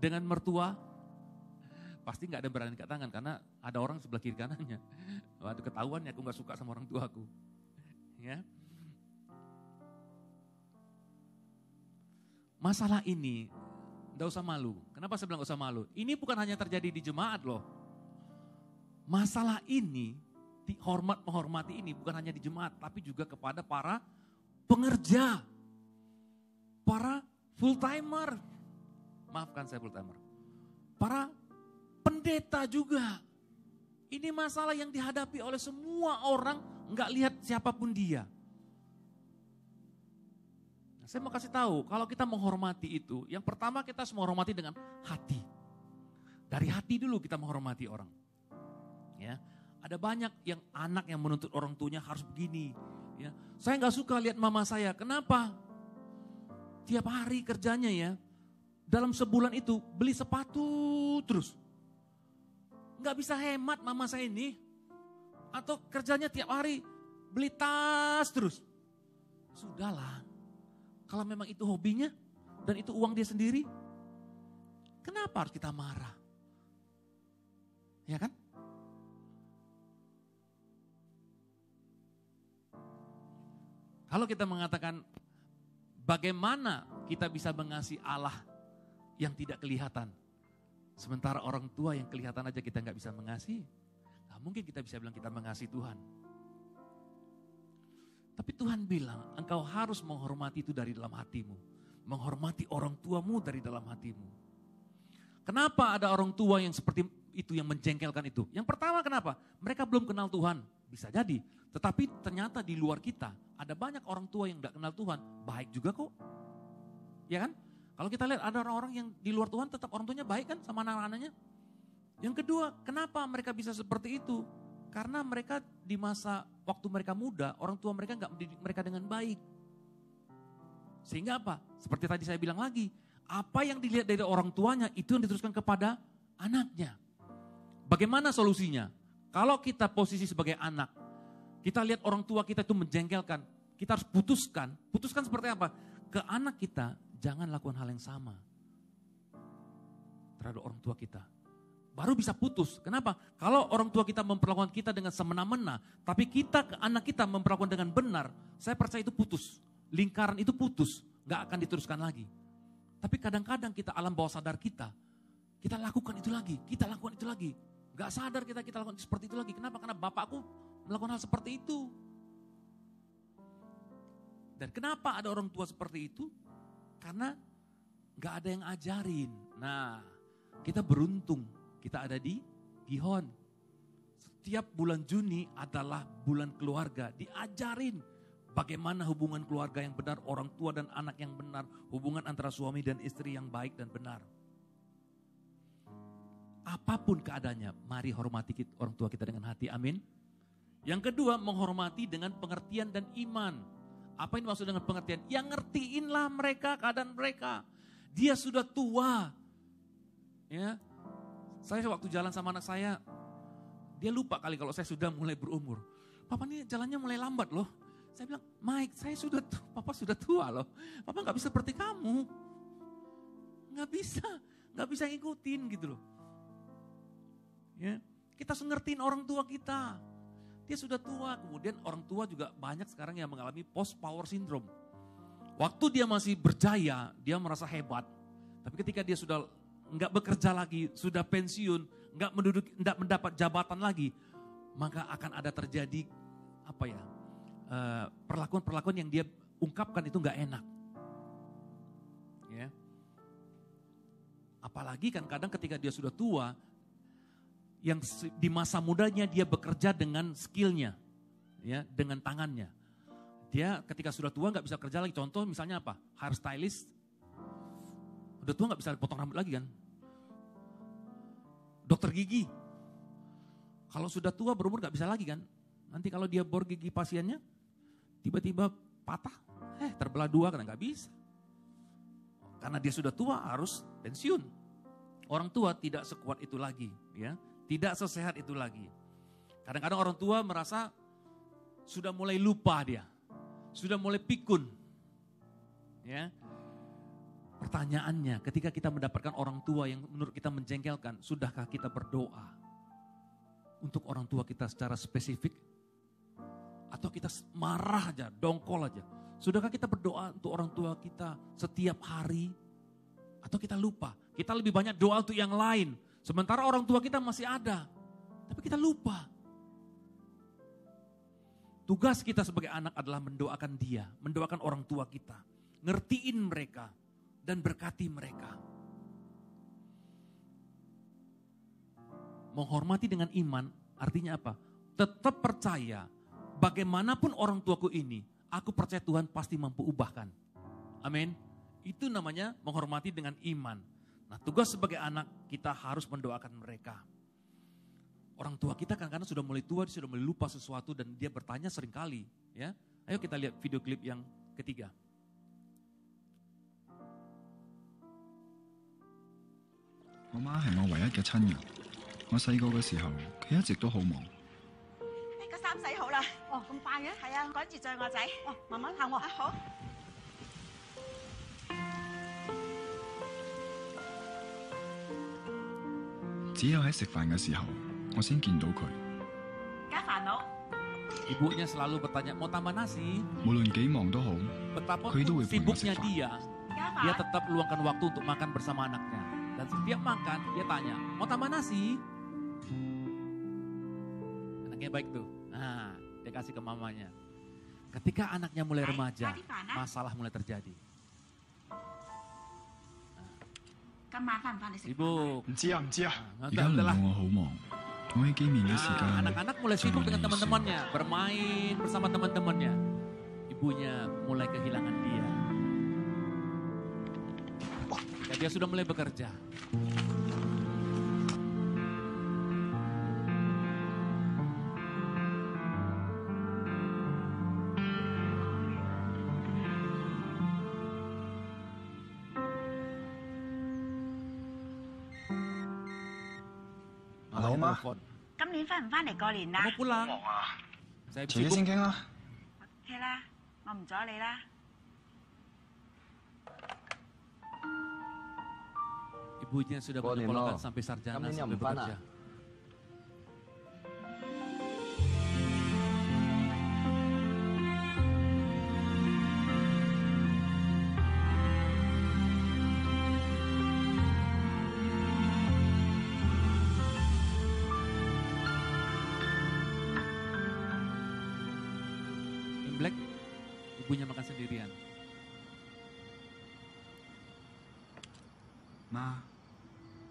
dengan mertua? Pasti gak ada berani angkat tangan karena ada orang sebelah kiri kanannya. Waduh, ketahuan ya aku gak suka sama orang tuaku. Ya. Masalah ini gak usah malu. Kenapa saya bilang gak usah malu? Ini bukan hanya terjadi di jemaat loh. Masalah ini, menghormati ini bukan hanya di jemaat, tapi juga kepada para pengerja. Para full timer. Maafkan saya full timer. Para pendeta juga. Ini masalah yang dihadapi oleh semua orang, nggak lihat siapapun dia. Nah, saya mau kasih tahu, kalau kita menghormati itu, yang pertama kita harus menghormati dengan hati. Dari hati dulu kita menghormati orang. Ya, ada banyak yang anak yang menuntut orang tuanya harus begini. Ya, saya nggak suka lihat mama saya. Kenapa? Tiap hari kerjanya ya, dalam sebulan itu beli sepatu terus. Nggak bisa hemat mama saya ini. Atau kerjanya tiap hari beli tas terus. Sudahlah, kalau memang itu hobinya dan itu uang dia sendiri, kenapa harus kita marah? Ya kan? Kalau kita mengatakan bagaimana kita bisa mengasihi Allah yang tidak kelihatan. Sementara orang tua yang kelihatan aja kita nggak bisa mengasihi. Nah, mungkin kita bisa bilang kita mengasihi Tuhan. Tapi Tuhan bilang engkau harus menghormati itu dari dalam hatimu. Menghormati orang tuamu dari dalam hatimu. Kenapa ada orang tua yang seperti itu yang menjengkelkan itu? Yang pertama kenapa? Mereka belum kenal Tuhan. Bisa jadi. Tetapi ternyata di luar kita ada banyak orang tua yang gak kenal Tuhan. Baik juga kok. Ya kan? Kalau kita lihat ada orang-orang yang di luar Tuhan tetap orang tuanya baik kan sama anak-anaknya. Yang kedua, kenapa mereka bisa seperti itu? Karena mereka di masa waktu mereka muda, orang tua mereka gak mendidik mereka dengan baik. Sehingga apa? Seperti tadi saya bilang lagi, apa yang dilihat dari orang tuanya itu yang diteruskan kepada anaknya. Bagaimana solusinya? Kalau kita posisi sebagai anak, kita lihat orang tua kita itu menjengkelkan, kita harus putuskan. Putuskan seperti apa? Ke anak kita, jangan lakukan hal yang sama terhadap orang tua kita. Baru bisa putus. Kenapa? Kalau orang tua kita memperlakukan kita dengan semena-mena, tapi kita ke anak kita memperlakukan dengan benar, saya percaya itu putus. Lingkaran itu putus, gak akan diteruskan lagi. Tapi kadang-kadang kita alam bawah sadar kita lakukan itu lagi, kita lakukan itu lagi. Gak sadar kita lakukan seperti itu lagi. Kenapa? Karena bapakku melakukan hal seperti itu. Dan kenapa ada orang tua seperti itu? Karena gak ada yang ajarin. Nah, kita beruntung, kita ada di Gihon. Setiap bulan Juni adalah bulan keluarga, diajarin bagaimana hubungan keluarga yang benar, orang tua dan anak yang benar, hubungan antara suami dan istri yang baik dan benar. Apapun keadaannya, mari hormati orang tua kita dengan hati, amin. Yang kedua, menghormati dengan pengertian dan iman. Apa yang dimaksud dengan pengertian? Yang ngertiinlah mereka keadaan mereka. Dia sudah tua. Ya, saya waktu jalan sama anak saya, dia lupa kali kalau saya sudah mulai berumur. Papa ini jalannya mulai lambat loh. Saya bilang, Mike, Papa sudah tua loh. Papa gak bisa seperti kamu. Gak bisa ngikutin gitu loh. Ya, kita harus ngertiin orang tua kita. Dia sudah tua, kemudian orang tua juga banyak sekarang yang mengalami post power syndrome. Waktu dia masih berjaya, dia merasa hebat. Tapi ketika dia sudah nggak bekerja lagi, sudah pensiun, nggak mendapat jabatan lagi, maka akan ada terjadi perlakuan-perlakuan yang dia ungkapkan itu nggak enak. Ya. Apalagi kan kadang ketika dia sudah tua, yang di masa mudanya dia bekerja dengan skillnya, ya, dengan tangannya. Dia ketika sudah tua nggak bisa kerja lagi. Contoh misalnya apa? Hairstylist. Udah tua nggak bisa potong rambut lagi kan. Dokter gigi. Kalau sudah tua berumur nggak bisa lagi kan. Nanti kalau dia bor gigi pasiennya, tiba-tiba patah. Terbelah dua karena nggak bisa. Karena dia sudah tua harus pensiun. Orang tua tidak sekuat itu lagi. Ya, tidak sesehat itu lagi. Kadang-kadang orang tua merasa sudah mulai lupa dia. Sudah mulai pikun. Ya. Pertanyaannya, ketika kita mendapatkan orang tua yang menurut kita menjengkelkan, sudahkah kita berdoa untuk orang tua kita secara spesifik? Atau kita marah aja, dongkol aja? Sudahkah kita berdoa untuk orang tua kita setiap hari? Atau kita lupa? Kita lebih banyak doa untuk yang lain. Sementara orang tua kita masih ada. Tapi kita lupa. Tugas kita sebagai anak adalah mendoakan dia, mendoakan orang tua kita, ngertiin mereka dan berkati mereka. Menghormati dengan iman artinya apa? Tetap percaya bagaimanapun orang tuaku ini, aku percaya Tuhan pasti mampu ubahkan. Amin. Itu namanya menghormati dengan iman. Nah, tugas sebagai anak kita harus mendoakan mereka. Orang tua kita kadang-kadang sudah mulai tua, dia sudah mulai lupa sesuatu dan dia bertanya seringkali. Ya, ayo kita lihat video klip yang ketiga. Tôi媽係我唯一嘅親人。我細個嘅時候，佢一直都好忙。個衫洗好啦。哦，咁快嘅？係啊，趕住載我仔。哦，慢慢行喎。好。只有喺食飯嘅時候，我先見到佢。家煩惱。Ibunya selalu bertanya, mau tambah nasi? 無論幾忙都好， Betapa 佢都會陪我食 sibuknya 飯。 dia, 家 dia 煩。 tetap luangkan waktu untuk makan bersama anaknya. Dan setiap makan, dia tanya, mau tambah nasi? Anaknya baik tuh. Nah, dia kasih ke mamanya. Ketika anaknya mulai remaja, masalah mulai terjadi. 今晚翻唔翻嚟食飯？ Sibuk. 唔知啊，唔知啊。而 Enggak, 家輪到 udahlah. 我好忙，我喺見面嘅時 Nah, 間 anak-anak mulai 就 sibuk 冇 dengan 意思。 teman-temannya, bermain bersama teman-temannya. Ibunya mulai kehilangan dia. Ya, dia sudah mulai bekerja. Halo, Ma. Telepon. 今年翻唔翻嚟過年啦 Kamu pulang? 忙啊， Saya 遲啲 sibuk. 先傾啦。 ？OK 啦，我唔阻你啦。 Ibunya sudah過年 menyekolahkan 咯， sampai sarjana, 今年又 sampai 唔翻 bekerja. 啊？ Imlek, ibunya makan sendirian. 媽，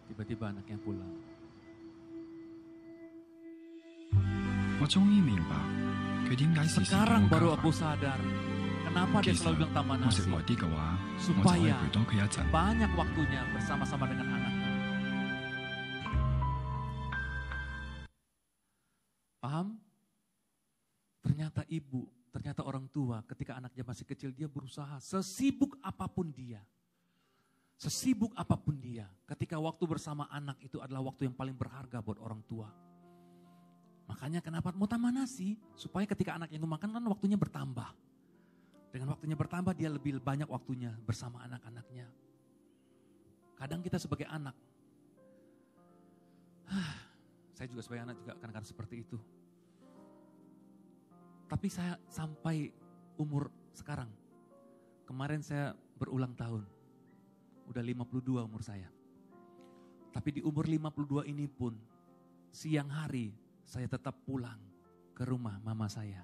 Tiba-tiba anaknya pulang. 我終於明白佢點解時時叫 Sekarang 我 baru 加 aku 飯。 sadar, kenapa 其 dia 實 selalu bilang tambah 我食 nasi. 耐啲嘅話，我就可以 Supaya 陪多佢一陣。 banyak waktunya bersama-sama dengan anaknya. Paham? Ternyata ibu, ternyata orang tua ketika anaknya masih kecil dia berusaha sesibuk apapun dia. Sesibuk apapun dia, ketika waktu bersama anak itu adalah waktu yang paling berharga buat orang tua. Makanya kenapa mau tambah nasi? Supaya ketika anaknya itu makan kan waktunya bertambah. Dengan waktunya bertambah dia lebih banyak waktunya bersama anak-anaknya. Kadang kita sebagai anak, saya juga sebagai anak juga kadang-kadang seperti itu. Tapi saya sampai umur sekarang, kemarin saya berulang tahun. Udah 52 umur saya. Tapi di umur 52 ini pun, siang hari saya tetap pulang ke rumah mama saya.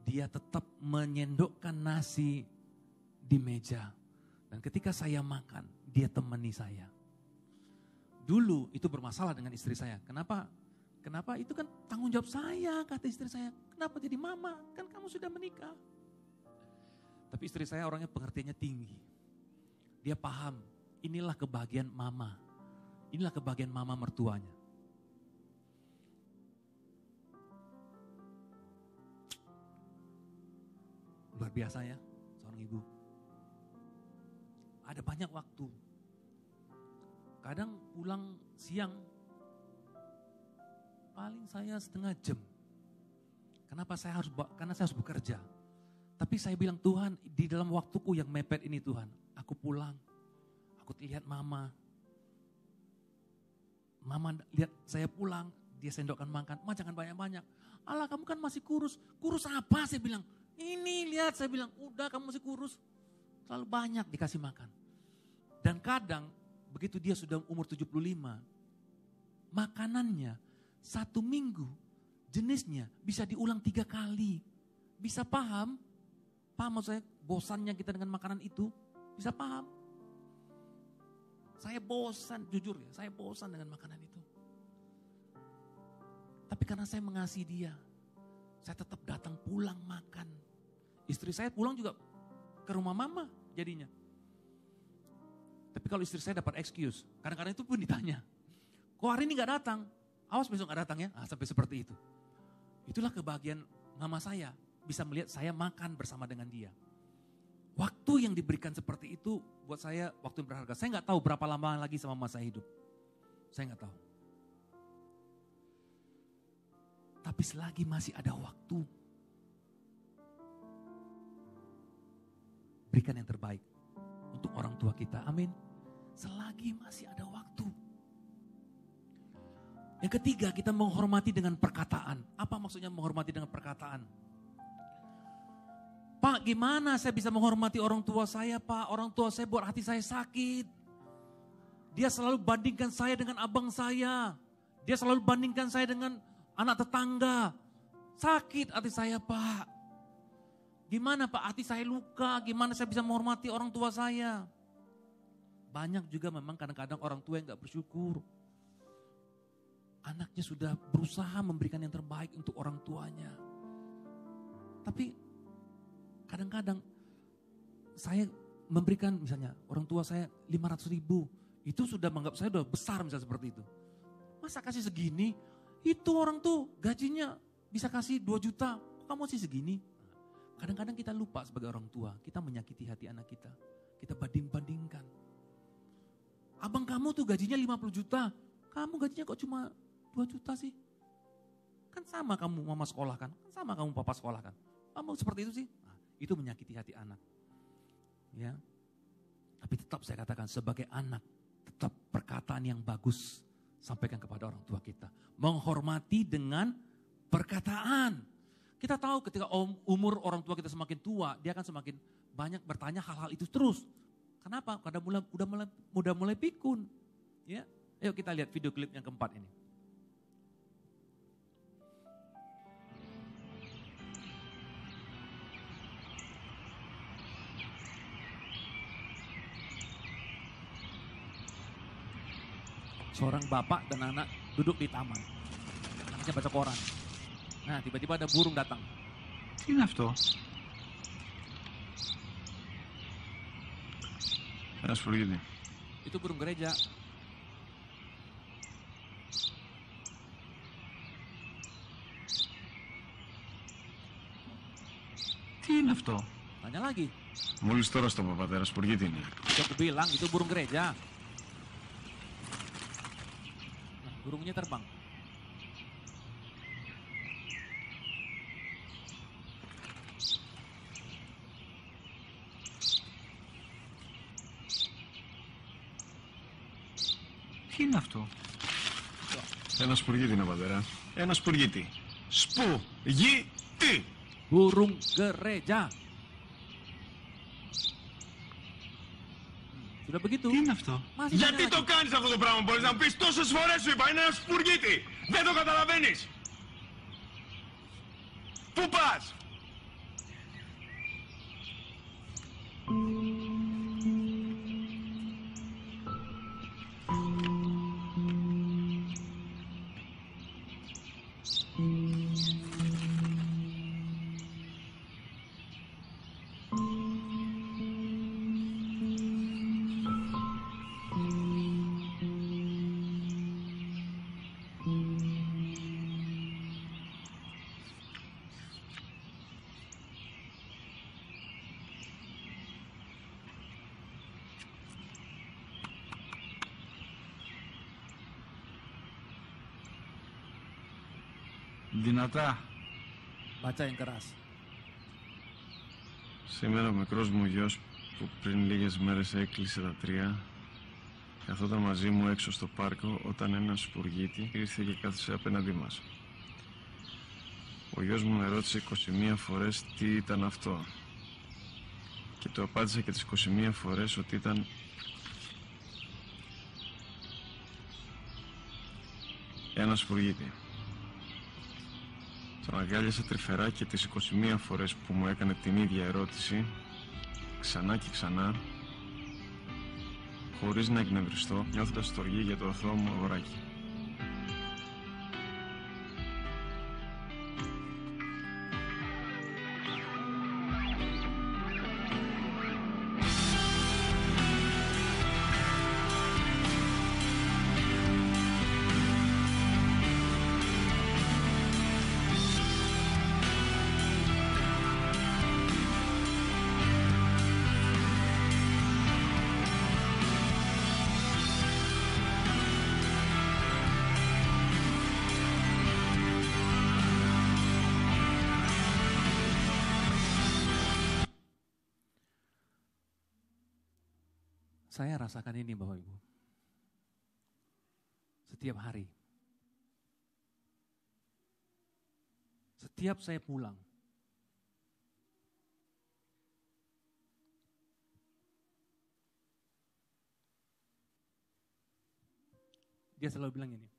Dia tetap menyendokkan nasi di meja. Dan ketika saya makan, dia temani saya. Dulu itu bermasalah dengan istri saya. Kenapa Kenapa? Itu kan tanggung jawab saya, kata istri saya. Kenapa jadi mama? Kan kamu sudah menikah. Tapi istri saya orangnya pengertiannya tinggi. Dia paham, inilah kebahagiaan mama. Inilah kebahagiaan mama mertuanya. Luar biasa ya, seorang ibu. Ada banyak waktu. Kadang pulang siang, paling saya setengah jam. Kenapa karena saya harus bekerja. Tapi saya bilang, Tuhan, di dalam waktuku yang mepet ini Tuhan, aku pulang, aku lihat mama. Mama lihat saya pulang, dia sendokkan makan, jangan banyak-banyak. Allah, kamu kan masih kurus. Kurus apa? Saya bilang, ini lihat, saya bilang, udah kamu masih kurus. Terlalu banyak dikasih makan. Dan kadang, begitu dia sudah umur 75, makanannya 1 minggu, jenisnya bisa diulang 3 kali. Bisa paham? Paham maksud saya, bosannya kita dengan makanan itu? Bisa paham? Saya bosan, jujur ya, saya bosan dengan makanan itu. Tapi karena saya mengasihi dia, saya tetap datang pulang makan. Istri saya pulang juga ke rumah mama jadinya. Tapi kalau istri saya dapat excuse, kadang-kadang itu pun ditanya, kok hari ini gak datang? Awas besok gak datang ya, sampai seperti itu. Itulah kebahagiaan mama saya, bisa melihat saya makan bersama dengan dia. Waktu yang diberikan seperti itu buat saya waktu yang berharga. Saya gak tahu berapa lama lagi sama mama saya hidup. Saya gak tahu. Tapi selagi masih ada waktu, berikan yang terbaik untuk orang tua kita. Amin. Selagi masih ada waktu. Yang ketiga, kita menghormati dengan perkataan. Apa maksudnya menghormati dengan perkataan? Pak, gimana saya bisa menghormati orang tua saya, Pak? Orang tua saya buat hati saya sakit. Dia selalu bandingkan saya dengan abang saya. Dia selalu bandingkan saya dengan anak tetangga. Sakit hati saya, Pak. Gimana Pak, hati saya luka, gimana saya bisa menghormati orang tua saya? Banyak juga memang kadang-kadang orang tua yang gak bersyukur. Anaknya sudah berusaha memberikan yang terbaik untuk orang tuanya. Tapi kadang-kadang saya memberikan misalnya orang tua saya 500.000. Itu sudah menganggap saya udah besar misalnya seperti itu. Masa kasih segini? Itu orang tuh gajinya bisa kasih 2 juta. Kok kamu sih segini? Kadang-kadang kita lupa sebagai orang tua, kita menyakiti hati anak kita. Kita banding-bandingkan. Abang kamu tuh gajinya 50 juta, kamu gajinya kok cuma 2 juta sih? Kan sama kamu mama sekolah kan sama kamu papa sekolah kan. Kamu seperti itu sih? Nah, itu menyakiti hati anak. Ya. Tapi tetap saya katakan sebagai anak, tetap perkataan yang bagus sampaikan kepada orang tua kita. Menghormati dengan perkataan. Kita tahu ketika umur orang tua kita semakin tua, dia akan semakin banyak bertanya hal-hal itu terus. Kenapa? Karena udah mulai pikun. Ya, ayo kita lihat video klip yang keempat ini. Seorang bapak dan anak duduk di taman. Anaknya baca koran. Nah, tiba-tiba ada burung datang. Τι είναι αυτό? Ένα σφουργίτι. Itu burung gereja. Τι είναι αυτό? Tanya lagi. Μόλις τώρα στο πατέρα σφουργίτι είναι. Itu aku bilang itu burung gereja. Nah, burungnya terbang. Τι είναι αυτό? Ένα σπουργίτι είναι, πατέρα. Ένα σπουργίτι. Σπουργίτι! Burung gereja. Sudah begitu? Τι είναι αυτό? Masih Γιατί tanya το lagi. κάνεις αυτό το πράγμα, μπορείς να μου πεις τόσες φορές σου είπα, είναι ένα σπουργίτι. Δεν το καταλαβαίνεις. Πού πας? Δυνατά. Baca yang keras. Σήμερα ο μικρός μου γιος που πριν λίγες μέρες έκλεισε τα 3 καθόταν μαζί μου έξω στο πάρκο όταν ένας σπουργίτη ήρθε και κάθισε απέναντί μας. Ο γιος μου με ρώτησε 21 φορές τι ήταν αυτό και του απάντησα και τις 21 φορές ότι ήταν ένα σπουργίτη. Τον αγκάλιασα τρυφερά και τις 21 φορές που μου έκανε την ίδια ερώτηση, ξανά και ξανά, χωρίς να εκνευριστώ, νιώθοντας στοργή για το αθώο μου αγοράκι. Saya rasakan ini Bapak Ibu. Setiap hari. Setiap saya pulang. Dia selalu bilang ini.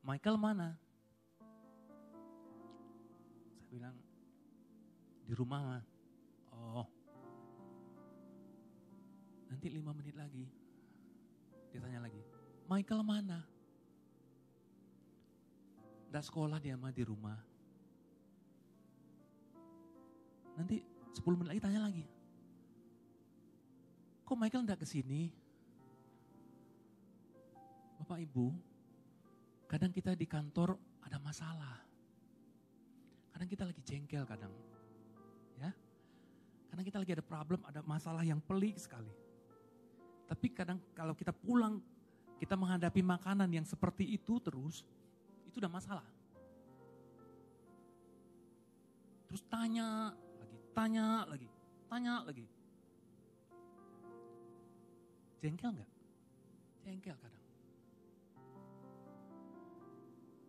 Michael mana? Saya bilang, di rumah mah. Oh. Nanti 5 menit lagi, dia tanya lagi, Michael mana? Nggak sekolah dia mah di rumah. Nanti 10 menit lagi tanya lagi, kok Michael nggak kesini? Bapak Ibu, kadang kita di kantor ada masalah. Kadang kita lagi jengkel kadang. Ya, kadang kita lagi ada problem, ada masalah yang pelik sekali. Tapi kadang kalau kita pulang, kita menghadapi makanan yang seperti itu terus, itu udah masalah. Terus tanya lagi. Jengkel nggak? Jengkel kadang.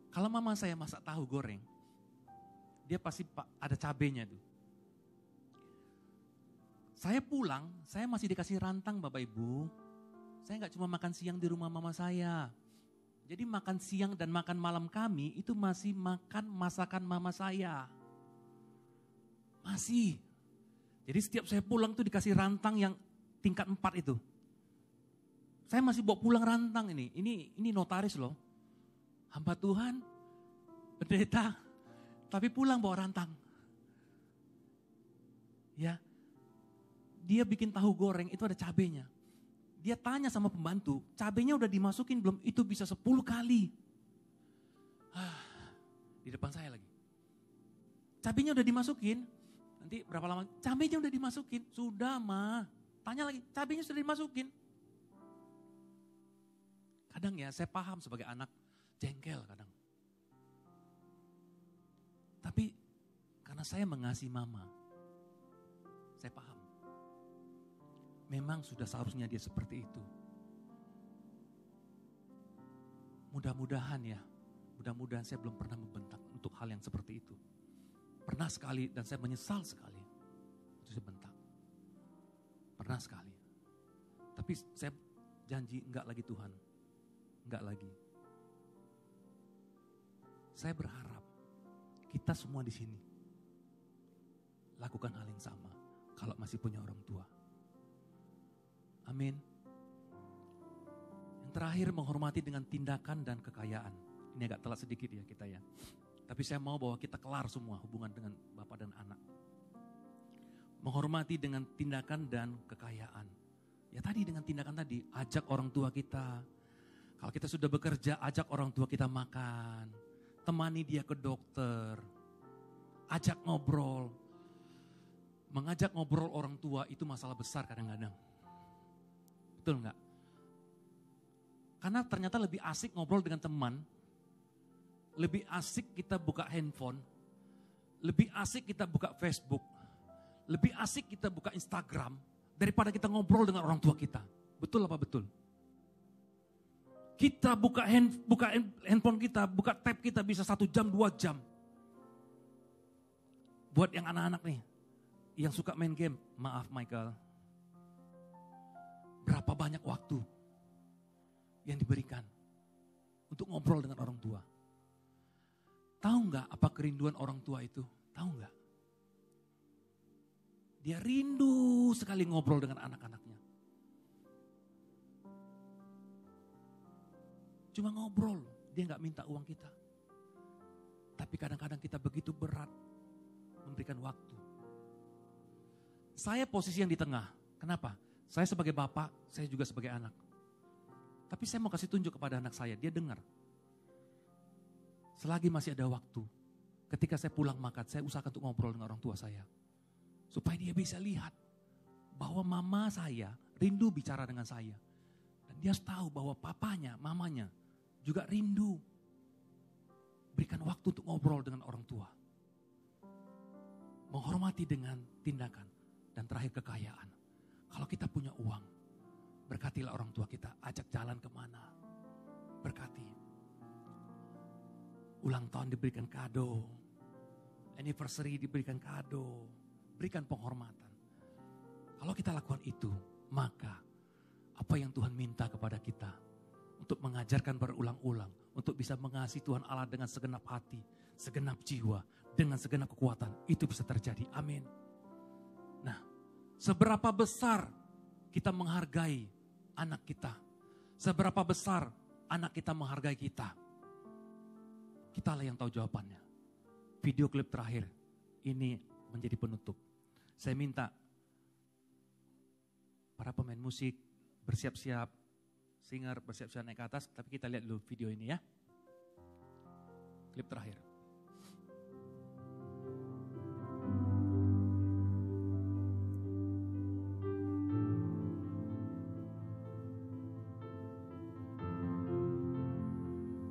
Kalau mama saya masak tahu goreng, dia pasti ada cabenya tuh. Saya pulang, saya masih dikasih rantang Bapak Ibu. Saya nggak cuma makan siang di rumah mama saya. Jadi makan siang dan makan malam kami itu masih makan masakan mama saya. Masih. Jadi setiap saya pulang tuh dikasih rantang yang tingkat 4 itu. Saya masih bawa pulang rantang ini. Ini notaris loh. Hamba Tuhan, pendeta, tapi pulang bawa rantang. Ya. Dia bikin tahu goreng itu ada cabenya. Dia tanya sama pembantu, cabenya udah dimasukin belum? Itu bisa 10 kali. Di depan saya lagi. Cabenya udah dimasukin. Nanti berapa lama? Cabenya udah dimasukin. Sudah mah. Tanya lagi, cabenya sudah dimasukin. Kadang ya saya paham sebagai anak jengkel kadang. Tapi karena saya mengasihi mama, saya paham. Memang sudah seharusnya dia seperti itu. Mudah-mudahan saya belum pernah membentak untuk hal yang seperti itu. Pernah sekali dan saya menyesal sekali. Itu saya bentak. Pernah sekali. Tapi saya janji enggak lagi Tuhan. Enggak lagi. Saya berharap kita semua di sini lakukan hal yang sama kalau masih punya orang tua. Amin. Yang terakhir menghormati dengan tindakan dan kekayaan. Ini agak telat sedikit ya kita ya. Tapi saya mau bahwa kita kelar semua hubungan dengan bapak dan anak. Menghormati dengan tindakan dan kekayaan. Ya tadi dengan tindakan tadi, ajak orang tua kita. Kalau kita sudah bekerja, ajak orang tua kita makan. Temani dia ke dokter. Ajak ngobrol. Mengajak ngobrol orang tua itu masalah besar kadang-kadang. Betul enggak? Karena ternyata lebih asik ngobrol dengan teman, lebih asik kita buka handphone, lebih asik kita buka Facebook, lebih asik kita buka Instagram, daripada kita ngobrol dengan orang tua kita. Betul apa betul? Kita buka handphone kita, buka tab kita bisa 1 jam, 2 jam. Buat yang anak-anak nih, yang suka main game, maaf Michael. Berapa banyak waktu yang diberikan untuk ngobrol dengan orang tua? Tahu nggak apa kerinduan orang tua itu? Tahu nggak? Dia rindu sekali ngobrol dengan anak-anaknya. Cuma ngobrol, dia nggak minta uang kita. Tapi kadang-kadang kita begitu berat memberikan waktu. Saya posisi yang di tengah. Kenapa? Saya sebagai bapak, saya juga sebagai anak. Tapi saya mau kasih tunjuk kepada anak saya, dia dengar. Selagi masih ada waktu, ketika saya pulang makan, saya usahakan untuk ngobrol dengan orang tua saya. Supaya dia bisa lihat bahwa mama saya rindu bicara dengan saya. Dan dia harus tahu bahwa papanya, mamanya juga rindu. Berikan waktu untuk ngobrol dengan orang tua. Menghormati dengan tindakan. Dan terakhir kekayaan. Kalau kita punya uang, berkatilah orang tua kita, ajak jalan kemana. Berkati. Ulang tahun diberikan kado. Anniversary diberikan kado. Berikan penghormatan. Kalau kita lakukan itu, maka apa yang Tuhan minta kepada kita untuk mengajarkan berulang-ulang, untuk bisa mengasihi Tuhan Allah dengan segenap hati, segenap jiwa, dengan segenap kekuatan, itu bisa terjadi. Amin. Nah, seberapa besar kita menghargai anak kita, seberapa besar anak kita menghargai kita, kitalah yang tahu jawabannya. Video klip terakhir ini menjadi penutup. Saya minta para pemain musik bersiap-siap, singer bersiap-siap naik ke atas, tapi kita lihat dulu video ini ya. Klip terakhir.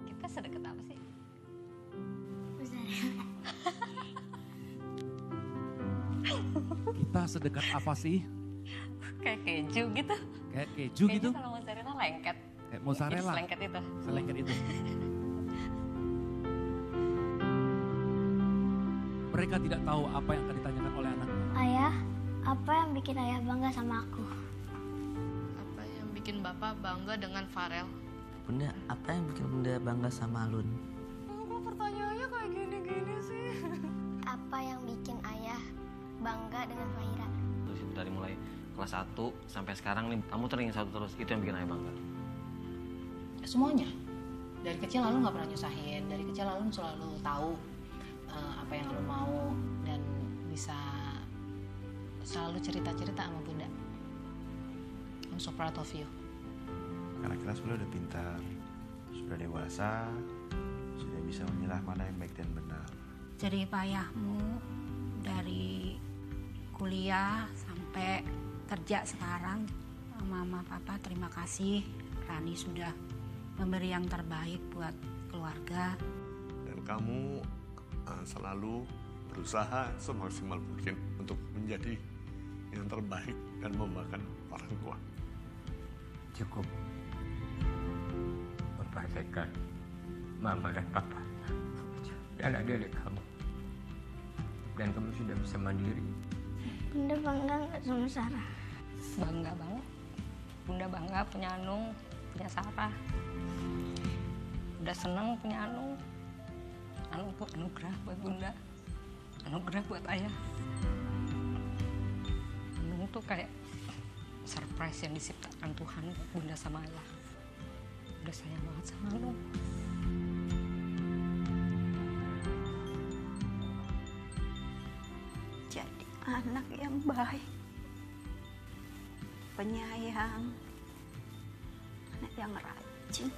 Kita sedekat apa sih? Kita sedekat apa sih? Kayak keju gitu. Kayak keju gitu? Kalau mozzarella lengket. Kayak mozzarella. Selengket itu. Selengket itu. Mereka tidak tahu apa yang akan ditanyakan oleh anaknya. Ayah, apa yang bikin ayah bangga sama aku? Apa yang bikin Bapak bangga dengan Farel? Bunda, apa yang bikin Bunda bangga sama Alun? Kok pertanyaannya kayak gini-gini sih? Apa yang bikin ayah bangga dengan Fahira? Dari mulai kelas 1 sampai sekarang nih, kamu teringat satu terus, itu yang bikin ayah bangga. Semuanya. Dari kecil Alun gak pernah nyusahin, dari kecil Alun selalu tahu apa yang Alun mau dan bisa selalu cerita-cerita sama Bunda. I'm so proud of you. Karena kita sudah pintar, sudah dewasa, sudah bisa memilah mana yang baik dan benar. Jadi payahmu dari kuliah sampai kerja sekarang, Mama Papa terima kasih. Rani sudah memberi yang terbaik buat keluarga. Dan kamu selalu berusaha semaksimal mungkin untuk menjadi yang terbaik dan membanggakan orang tua. Cukup memperhatikan Mama dan Papa dan adik-adik kamu. Dan kamu sudah bisa mandiri. Bunda bangga nggak sama Sarah? Bangga banget. Bunda bangga punya Anung, punya Sarah. Udah seneng punya Anung. Anung tuh anugerah buat Bunda. Anugerah buat ayah. Anung tuh kayak surprise yang diciptakan Tuhan buat Bunda sama ayah. Udah sayang banget sama Anung. Jadi anak yang baik, penyayang, anak yang rajin.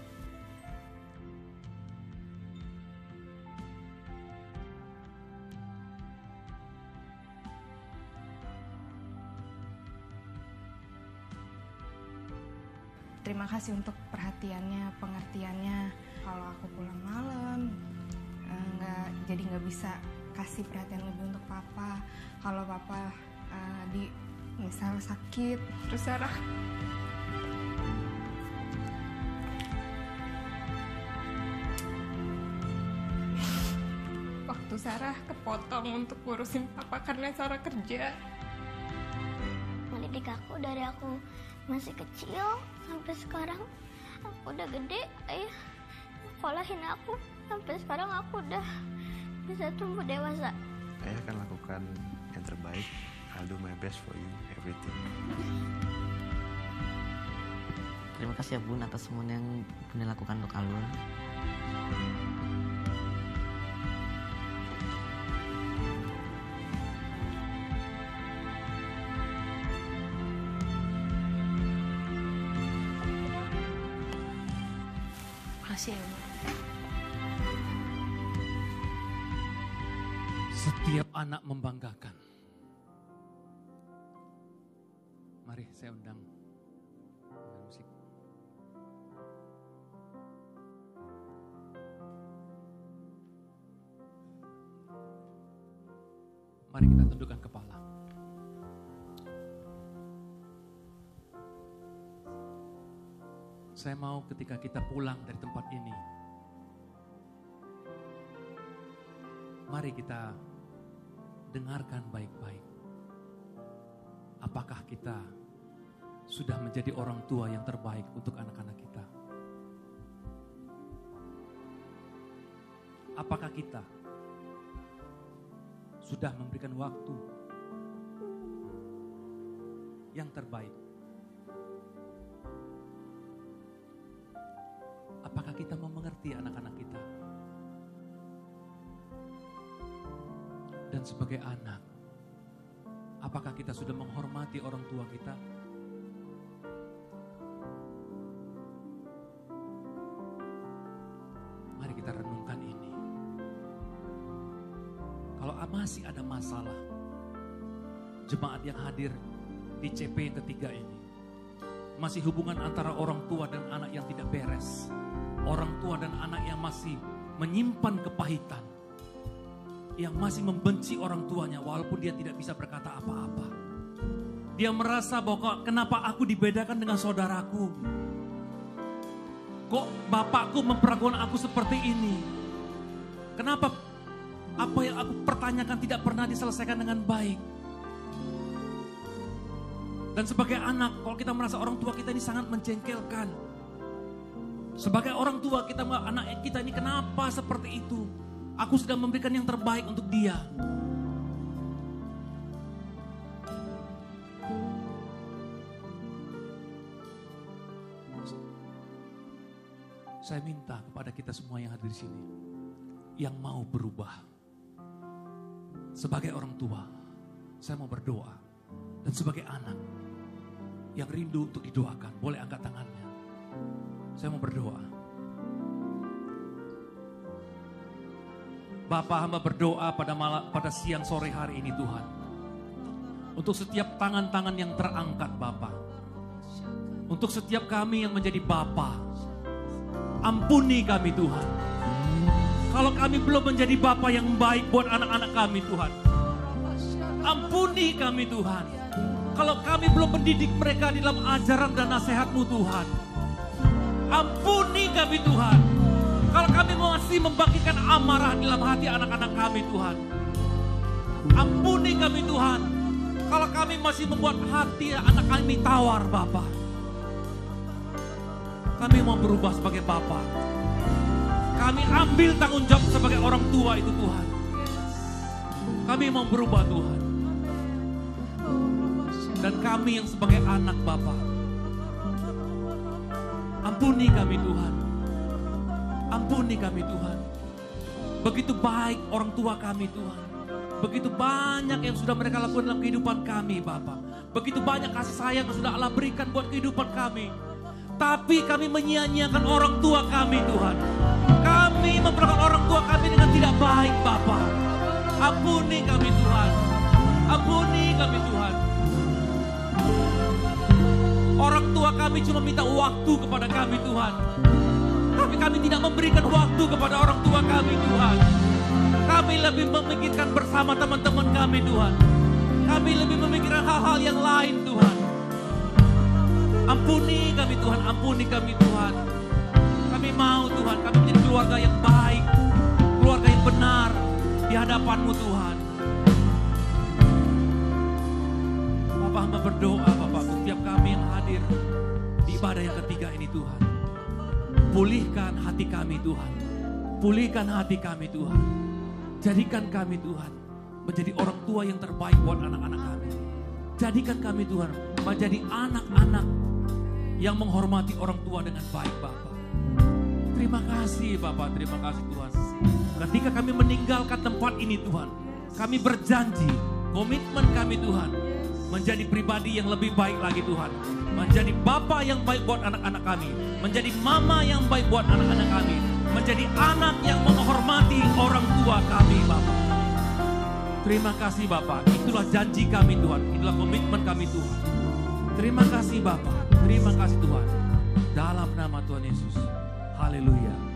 terima kasih untuk perhatiannya, pengertiannya. Kalau aku pulang malam, jadi nggak bisa kasih perhatian lebih untuk papa. Kalau papa misal sakit, terus Sarah waktu Sarah kepotong untuk ngurusin papa karena Sarah kerja. Mendidik aku dari aku masih kecil sampai sekarang aku udah gede, ayah sekolahin aku sampai sekarang aku udah bisa tumbuh dewasa. Ayah akan lakukan yang terbaik. I'll do my best for you, everything. Terima kasih ya Bun atas semua yang Bunda lakukan untuk Alun. Makasih ya Bu. Setiap anak membanggakan. Mari saya undang musik. Mari kita tundukkan kepala. Saya mau ketika kita pulang dari tempat ini, mari kita dengarkan baik-baik. Apakah kita sudah menjadi orang tua yang terbaik untuk anak-anak kita? Apakah kita sudah memberikan waktu yang terbaik? Apakah kita mau mengerti anak-anak kita? Dan sebagai anak, apakah kita sudah menghormati orang tua kita? Mari kita renungkan ini. Kalau masih ada masalah, jemaat yang hadir di CP yang ketiga ini, masih hubungan antara orang tua dan anak yang tidak beres, orang tua dan anak yang masih menyimpan kepahitan, yang masih membenci orang tuanya walaupun dia tidak bisa berkata apa-apa. Dia merasa bahwa kenapa aku dibedakan dengan saudaraku? Kok bapakku memperlakukan aku seperti ini? Kenapa apa yang aku pertanyakan tidak pernah diselesaikan dengan baik? Dan sebagai anak, kalau kita merasa orang tua kita ini sangat menjengkelkan. Sebagai orang tua kita, anak kita ini kenapa seperti itu? Aku sudah memberikan yang terbaik untuk dia. Saya minta kepada kita semua yang hadir di sini, yang mau berubah. Sebagai orang tua, saya mau berdoa. Dan sebagai anak, yang rindu untuk didoakan, boleh angkat tangannya. Saya mau berdoa. Bapa, hamba berdoa pada siang sore hari ini Tuhan. Untuk setiap tangan-tangan yang terangkat Bapa. Untuk setiap kami yang menjadi Bapa. Ampuni kami Tuhan. Kalau kami belum menjadi Bapa yang baik buat anak-anak kami Tuhan. Ampuni kami Tuhan. Kalau kami belum mendidik mereka di dalam ajaran dan nasihat-Mu Tuhan. Ampuni kami Tuhan. Kalau kami masih membangkitkan amarah di dalam hati anak-anak kami Tuhan. Ampuni kami Tuhan. Kalau kami masih membuat hati anak kami tawar Bapa. Kami mau berubah sebagai Bapa. Kami ambil tanggung jawab sebagai orang tua itu Tuhan. Kami mau berubah Tuhan. Dan kami yang sebagai anak Bapa. Ampuni kami Tuhan. Ampuni kami Tuhan. Begitu baik orang tua kami Tuhan. Begitu banyak yang sudah mereka lakukan dalam kehidupan kami Bapa. Begitu banyak kasih sayang yang sudah Allah berikan buat kehidupan kami. Tapi kami menyia-nyiakan orang tua kami Tuhan. Kami memperlakukan orang tua kami dengan tidak baik Bapa. Ampuni kami Tuhan. Ampuni kami Tuhan. Orang tua kami cuma minta waktu kepada kami Tuhan. Tapi kami tidak memberikan waktu kepada orang tua kami Tuhan. Kami lebih memikirkan bersama teman-teman kami Tuhan. Kami lebih memikirkan hal-hal yang lain Tuhan. Ampuni kami Tuhan, ampuni kami Tuhan. Kami mau Tuhan, kami menjadi keluarga yang baik, keluarga yang benar di hadapan-Mu Tuhan. Bapak hamba berdoa Bapak untuk tiap kami yang hadir di ibadah yang ketiga ini Tuhan. Pulihkan hati kami Tuhan. Pulihkan hati kami Tuhan. Jadikan kami Tuhan menjadi orang tua yang terbaik buat anak-anak kami. Jadikan kami Tuhan menjadi anak-anak yang menghormati orang tua dengan baik Bapak. Terima kasih Bapak, terima kasih Tuhan. Ketika kami meninggalkan tempat ini Tuhan, kami berjanji, komitmen kami Tuhan, menjadi pribadi yang lebih baik lagi Tuhan. Menjadi Bapa yang baik buat anak-anak kami. Menjadi Mama yang baik buat anak-anak kami. Menjadi anak yang menghormati orang tua kami Bapak. Terima kasih Bapak, itulah janji kami Tuhan, itulah komitmen kami Tuhan. Terima kasih Bapak, terima kasih Tuhan. Dalam nama Tuhan Yesus. Haleluya.